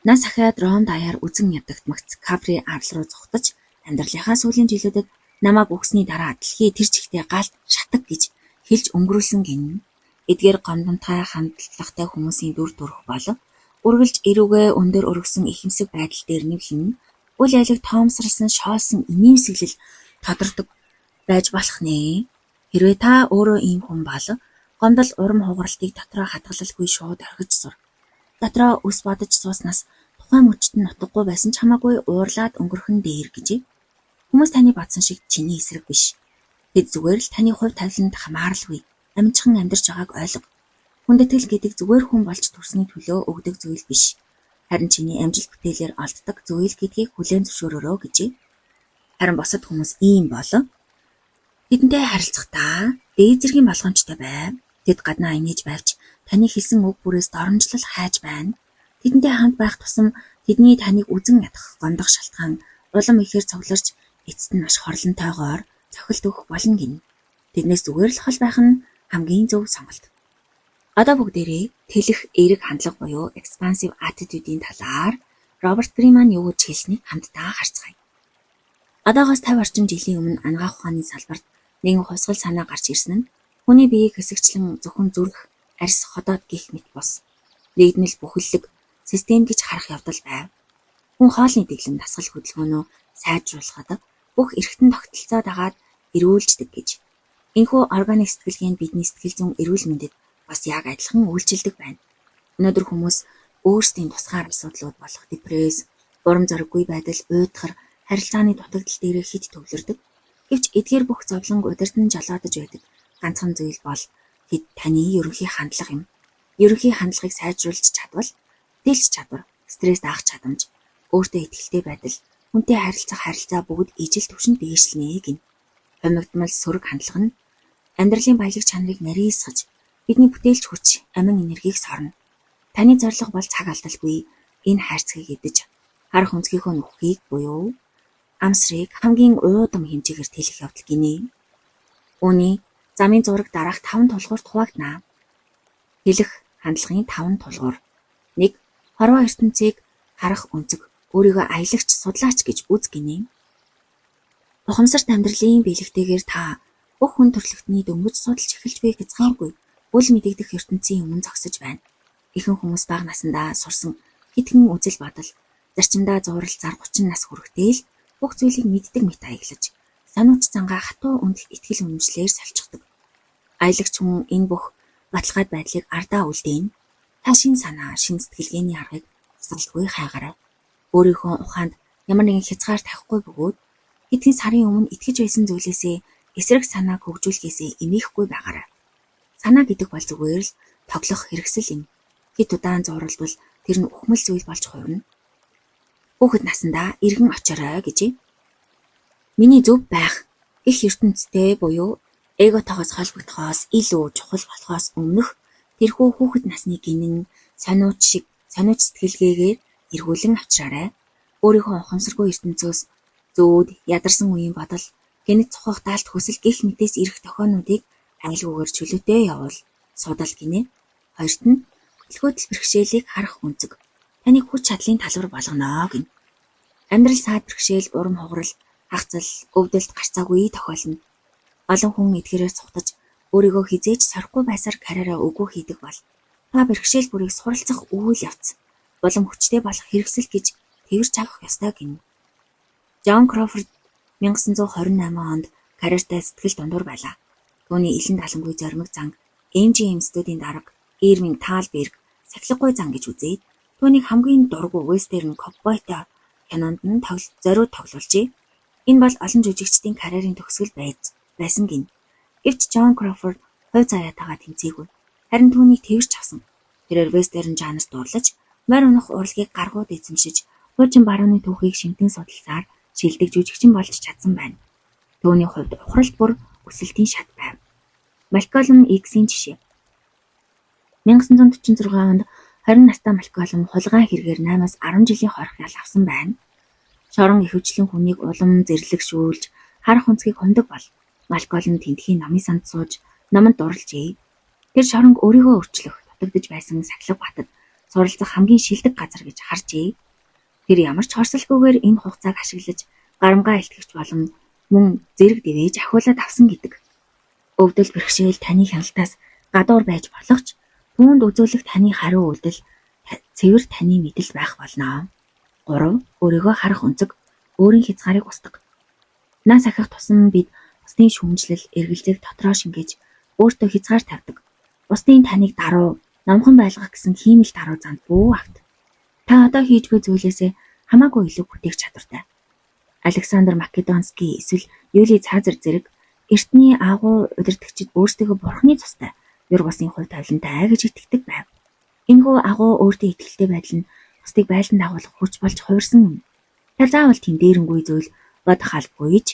Нас ахаад Ром даяар үзэн ядагдмагц Капри арал руу зугтаж амьдралынхаа сүүлийн жилүүдэд намайг өгсөний дараа дэлхий тэр чигтээ галт шатаг гэж хэлж өнгөрүүлсэн гин. Эдгээр гомдомтой хандлагатай хүмүүсийн дүр төрх бол үргэлж эрүүгээ өндөр өргөсөн ихэмсэг байдал дээр нэвлэн үл ялэг тоомсралсан шоолсон инээмсэглэл тодордог байж болох нэ. Хэрвээ та өөрөө ийм хүн бол гомдол урам хугаралтыг дотроо хадгалалгүй шууд орхиж сур. Дотроо ус бодож сууснаас тухайн мөчт нь нутаггүй байсан ч хамаагүй уурлаад өнгөрхөн дээр гэж. Хүмүүс таны бодсон шиг чиний эсрэг биш. Тэд зүгээр л таны хувь тавиланд хамааралгүй амжихан амьдарч байгааг ойлго. Хүндэтгэл гэдэг зүгээр хүн болж төрсний төлөө өгдөг зүйл биш. Харин чиний амжилт бүтээлээр олддог зүйл гэдгийг хүлээн зөвшөөрөөрэй гэж. Харин босод хүмүүс ийм болов. Тэдэнтэй харилцахдаа дээд зэргийн болгоомжтой байв. Тэд гаднаа инээж байвч таны хэлсэн үг бүрээс доромжлол хайж байна. Тэдэнтэй хамт байх тусам тэдний таныг үзэн ядах гондох шалтгаан улам ихээр цугларч эцэст нь маш хорлонтойгоор цохилт өгөх болно гин. Тэднээс зүгээр л хол байх нь хамгийн зөв сонголт. Одоо бүгдээрээ тэлэх эерэг хандлага буюу expansive attitude-ийн талаар Роберт Гриман юу гэж хэлснийг хамтдаа харцгаая. Одоогоос 50 орчим жилийн өмнө анагаах ухааны салбарт нэгэн хувьсгал санаа гарч ирсэн нь хүний биеийг хэсэгчлэн зөвхөн зүрх, арьс, ходоод гих мэт бус нэгдмэл бүхэллэг систем гэж харах явдал байв. Хүн хоолны дэглэм дасгал хөдөлгөөнөө сайжруулахад бүх эргэтэн тогтолцоо дагаад эрүүлждэг гэж. Энэхүү органик сэтгэлгээнд бидний сэтгэл зүйн эрүүл мэндэд бас яг адилхан үйлчилдэг байна. Өнөөдөр хүмүүс өөрсдийн тусгаар асуудлууд болох депресс, бурам зориггүй байдал, уйдгар, харилцааны дутагдал дээр хит төвлөрдөг. Гэвч эдгээр бүх зовлон удирдан жолоодож байдаг ганцхан зүйл бол хэд таны ерөнхий хандлага юм. Ерөнхий хандлагыг сайжруулж чадвал дэлж чадвар, стресс даах чадамж, өөртөө итгэлтэй байдал, хүнтэй харилцаа бүгд ижил түвшинд дээшлэнэ гин. Хомигдмал сөрөг хандлага нь амьдралын баялаг чанарыг нарийсгаж, бидний бүтээлч хүч, амин энергийг сорно. Таны зорилго бол цаг алдалгүй энэ хайрцгийг эдэж, харах өнцгийнхөө нүхийг буюу амсрыг хамгийн уудам хэмжээгээр тэлэх явдал гинэ. Үүний замын зураг дараах 5 тулгуурт хуваагдана. Хэлэх хандлагын 5 тулгуур. 1. Хорвоо ертөнцийг харах өнцөг, өөрийгөө аялагч, судлаач гэж үз гинэ. Ухамсарт амьдралын биелэгтэйгээр та бүх хүн төрөлхтний дөнгөж судалж эхэлж буй хязгааргүй үл мэдэгдэх ертөнцийн өмнө зогсож байна. Ихэнх хүмүүс бага насндаа сурсан хитгэн үзэл бодол, зарчимдаа зуурал зар 30 нас хүрэхдээ л бүх зүйлийг мэддэг мэт аяглаж, санууч зангаа хатуу үндх итгэл үнэмшлэр салчихдаг. Аялагч хүн энэ бүх баталгаад байдлыг ардаа үлдээн, та шин санаа, шин сэтгэлгээний аргыг тасралтгүй хайгаарай. Өөрийнхөө ухаанд ямар нэгэн хязгаар тавихгүй бөгөөд хэдхэн сарын өмнө итгэж байсан зүйлээсээ эсрэг санааг хөгжүүлэхээсээ эмээхгүй байгаарай. Санаа гэдэг бол зүгээр л тоглох хэрэгсэл юм. Хэд удаан зууралбал тэр нь ухмал зүйл болж хувирна. Хүүхэд насандаа эргэн очоорой гэж. Миний зөв байх их ертөнцтэй буюу эготойгоос холбогдохоос илүү чухал болохоос өмнөх тэрхүү хүүхэд насны гинэн сониуч сэтгэлгээгээр эргүүлэн авчраарай. Өөрийнхөө ухамсаргүй ертөнцөөс зөөд ядарсан үеийн бодол, гэнэт цохох даалт хүсэл гих мэтээс ирэх тохиолнуудыг айлгүйгээр чөлөөтэй явуул судал гинэ. Хоёрт нь хөдөлгөөдөл бэрхшээлийг харах өнцөг таны хүч чадлын талбар болгоно гин. Амьдрал саад бэрхшээл, урам хугарал, хагцал, өвдөлт гарцаагүй тохиолно. Олон хүн эдгээрээ цухтаж өөрийгөө хизээж сорхгүй байсаар карьераа өгөө хийдэг бол та бэрхшээл бүрийг суралцах үйл явц, улам хүчтэй болох хэрэгсэл гэж тэрж авах ёстой гин. Джон Кроуфорд 1928 онд карьертай сэтгэл дундуур байлаа. Түүний илэн далангүй зоримог занг MGM студийн дарга Ирвинг Талберг сахилгагүй зан гэж үзээд түүнийг хамгийн дургүй вестерн ковбойтой кинонд нь зориуд тоглуулжээ. Энэ бол олон жүжигчдийн карьерийн төгсгөл байсан гин. Гэвч Джон Кроуфорд хувь заяатайгаа тэмцээгүй. Харин түүнийг тэрч авсан. Тэрээр вестерн жанрт дурлаж, морь унах урлагийг гаргууд эзэмшиж, хуучин барууны түүхийг шимтэн судалсаар шилдэг жүжигчин болж чадсан байна. Түүний хувьд ухралт бүр өсөлтийн шат байв. Малколм X-ийн жишээ. 1946 онд 20 настай Малколм хулгай хэрэгээр 8-10 жилийн хорих ял авсан байна. Шорон ихэвчлэн хүнийг улам зэрлэгшүүлж, харах өнцгийг хундаг бол Малколм тентхийн номын санд сууж, номонд дурлжээ. Тэр шоронг өөрийгөө өөрчлөх, дутагдж байсан сахилга батад суралцах хамгийн шилдэг газар гэж харжээ. Тэр ямар ч хорсолгүйгээр энэ хугацааг ашиглаж, гарамгаа илтгэгч болон мөн зэрэг дэвэж ахиулаад авсан гэдэг. Өвдөл бэрхшээл таны хяналтаас гадуур байж болох ч түүнд үзүүлэх таны хариу үйлдэл цэвэр таны мэдэл байх болно. 3. Өөрийгөө харах өнцөг, өөрийн хязгаарыг устгах. Нас ахих тусам бид бусдын шүүмжлэл, эргэлзээг дотроо шингээж өөртөө хязгаар тавьдаг. Бусдын таныг даруу, номхон байлгах гэсэн хиймэл даруу занд бүү авт. Та одоо хийж буй зүйлээсээ хамаагүй илүү бүтээх чадвартай. Александр Македонский эсвэл Юлий Цезар зэрэг эртний агуу удирдагчид өөрсдөө бурхны цустай, юр бусын хувь тавилантай гэж итгэдэг байв. Энэхүү агуу өөртөө итгэлтэй байдал нь бусдыг байлдан дагуулах хүч болж хувирсан юм. Та заавал тийм дээрэнгүй зүйл бодох албагүйж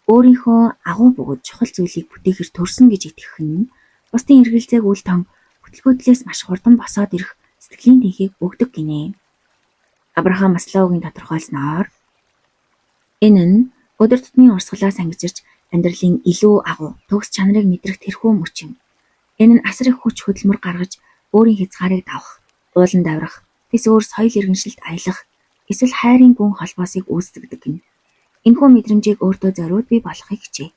өөрийнхөө агуу бөгөөд чухал зүйлийг бүтээхэр төрсөн гэж итгэх нь бусдын эргэлзээг үл тон бүтлгүүдлээс маш хурдан босоод ирэх сэтгэлийн тэнхийг өгдөг гинэ. Абрахам Маслоугийн тодорхойлсноор энэ нь өдөр тутмын урсгалаас ангижирч амьдралын илүү агуу төгс чанарыг мэдрэх тэрхүү мөч юм. Энэ нь асар их хүч хөдөлмөр гаргаж өөрийн хязгаарыг давах, уулан даврах, тэс өөр соёл иргэншилт аялах, эсвэл хайрын гүн холбоосыг үүсгдэг гин. Энэхүү мэдрэмжийг өөртөө зориуд бий болохыг хичээ.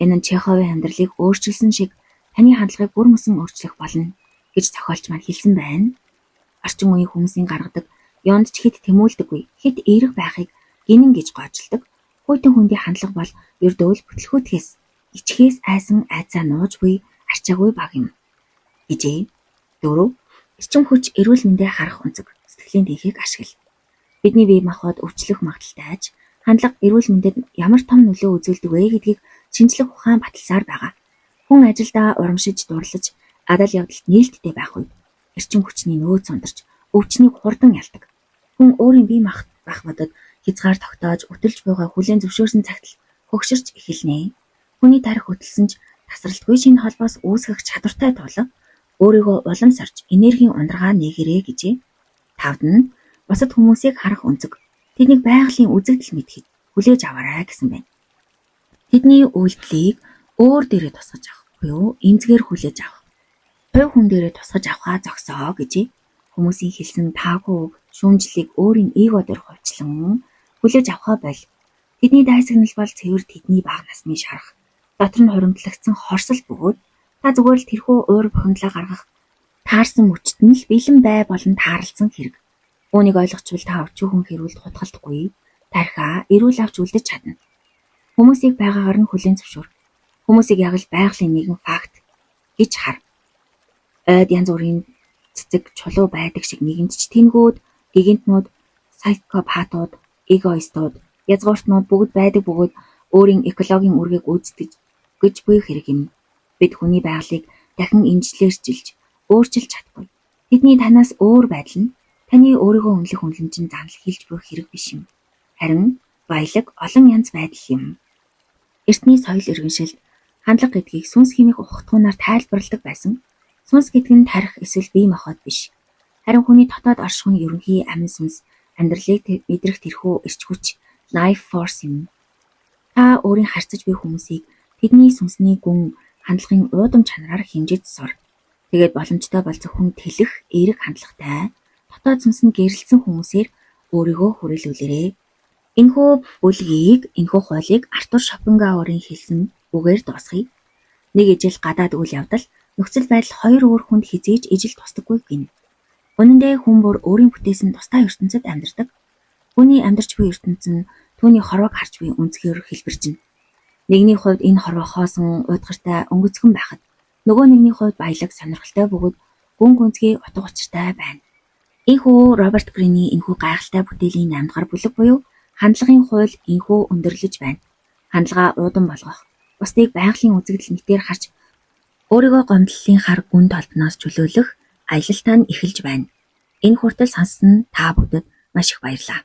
Энэ нь Чеховын амьдралыг өөрчилсөн шиг таны хандлагыг бүр мөсөн өөрчлөх болно гэж зохиолч маань хэлсэн байна. Орчин үеийн хүмүүсийн гаргадаг Юунд ч хэд тэмүүлдэггүй, хэд эерэг байхыг гинэн гэж гоожлдог. Хүйтэн хүндийн хандлага бол ердөө л бүтлгүүтгээс ичхээс айсан айцаа нууж буй арчаагүй баг юм гэжээ. 4. Эрчим хүч эрүүл мэндэ харах онцөг сэтгэлийн тэнхийг ашигла. Бидний бие махбод өвчлөх магадaltaй аж хандлага эрүүл мэндэд ямар том нөлөө үзүүлдэг вэ гэдгийг шинжлэх ухаан баталсаар байгаа. Хүн ажилдаа урамшиж дурлаж адал явдалд нээлттэй байх үед эрчим хүчний нөөц ундарч өвчнийг хурдан ялдаг. Хүн өөрийн бие махбодод хязгаар тогтоож өтөлж буйгаа хүлээн зөвшөөрсөн цагт л хөгшөрч эхэлнэ. Хүний тарих хөдөлсөн ч тасралтгүй шинэ холбоос үүсгэх чадвартай тул өөрийгөө улам сорж энергийн ундраа нээгээрэй гэжээ. 5-д нь бусад хүмүүсийг харах өнцөг. Тэднийг байгалийн үзэгдэл мэдхийг хүлээж аваарай гэсэн байна. Тэдний үйлдэлийг өөр дээрээ тусгаж авах буюу эмзгээр хүлээж авах. Хувь хүн дээрээ тусгаж авахаа зогсоо гэжээ. Хүмүүсийн хэлсэн таагүй үг, шүүмжлэлийг өөрийн эго дээр хувьчлан хүлээж авахаа боль. Тэдний дайсагнал бол цэвэр тэдний бага насны шарах. Дотор нь хуримтлагдсан хорсол бөгөөд та зүгээр л тэрхүү уур бухимдлаа гаргах таарсан мөчт нь л бэлэн бай болон таарлсан хэрэг. Үүнийг ойлгочвол та өчүүхэн хэрүүлд хутгалдахгүй, тархиа эрүүл авч үлдэж чадна. Хүмүүсийг байгаагаар нь хүлээн зөвшөөр. Хүмүүсийг яг л байгалийн нэгэн факт гэж хар. Ойд янз бүрийн цэцэг чулуу байдаг шиг нийгэмд ч тэнгүүд, гигантнууд, сайкопатууд, эгоистууд, язгууртнууд бүгд байдаг бөгөөд өөрийн экологийн үргийг гүйцэтгэж гэж буй хэрэг юм. Бид хүний байгалыг дахин инженержилж, өөрчилж чадахгүй. Тэдний танаас өөр байдал нь таны өөрийгөө үнэлэх үнэлэмжийн занал хэлж буй хэрэг биш юм. Харин баялаг олон янз байдал юм. Эртний соёл иргэншилд хандлага гэдгийг сүнс хэмээх ухтгуунаар тайлбарладаг байсан. Сүнс гэдэг нь тарих эсвэл бие махбод биш. Харин хүний дотоод оршихуйн ерөнхий амин сүнс, амьдралыг мэдрэх тэрхүү эрч хүч, life force юм. Та өөрийн харьцаж буй хүмүүсийг тэдний сүнсний гүн, хандлагын уудам чанараар хэмжиж сур. Тэгээд боломжтой бол зөвхөн тэлэх, эерэг хандлагатай, дотоод сүнс нь гэрэлтсэн хүмүүсээр өөрийгөө хүрээлүүлээрэй. Энэхүү бүлгийг, энэхүү хуулийг Артур Шопенгауэрийн хэлсэн үгээр дуусгая. Нэг ижил гадаад үйл явдал, нөхцөл байдал хоёр өөр хүнд хизээж ижил тусдаггүй гин. Үнэн дээр хүн бүр өөрийн бүтээсэн тусдаа ертөнцид амьдардаг. Хүний амьдарч буй ертөнц нь түүний хорвоог харж буй үнцгээр хэлбэржинэ. Нэгний хувьд энэ хорвоо хоосон, уйдгартай, өнгөцгөн байхад нөгөө нэгний хувьд баялаг, сонирхолтой бөгөөд гүн гүнзгий утга учиртай байна. Энэхүү Роберт Грeenий энэхүү гайхалтай бүтээлийн 8 дахь бүлэг буюу хандлагын хууль энэхүү өндөрлөж байна. Хандлага уудан болгох, бусдыг байгалийн үзэгдэл мэтээр харж өөрийгөө гомдлолын хар гүн толбноос чөлөөлөх аялалтаа нь эхэлж байна. Энэ хүртэл сонссон та бүдэд маш их баярлалаа.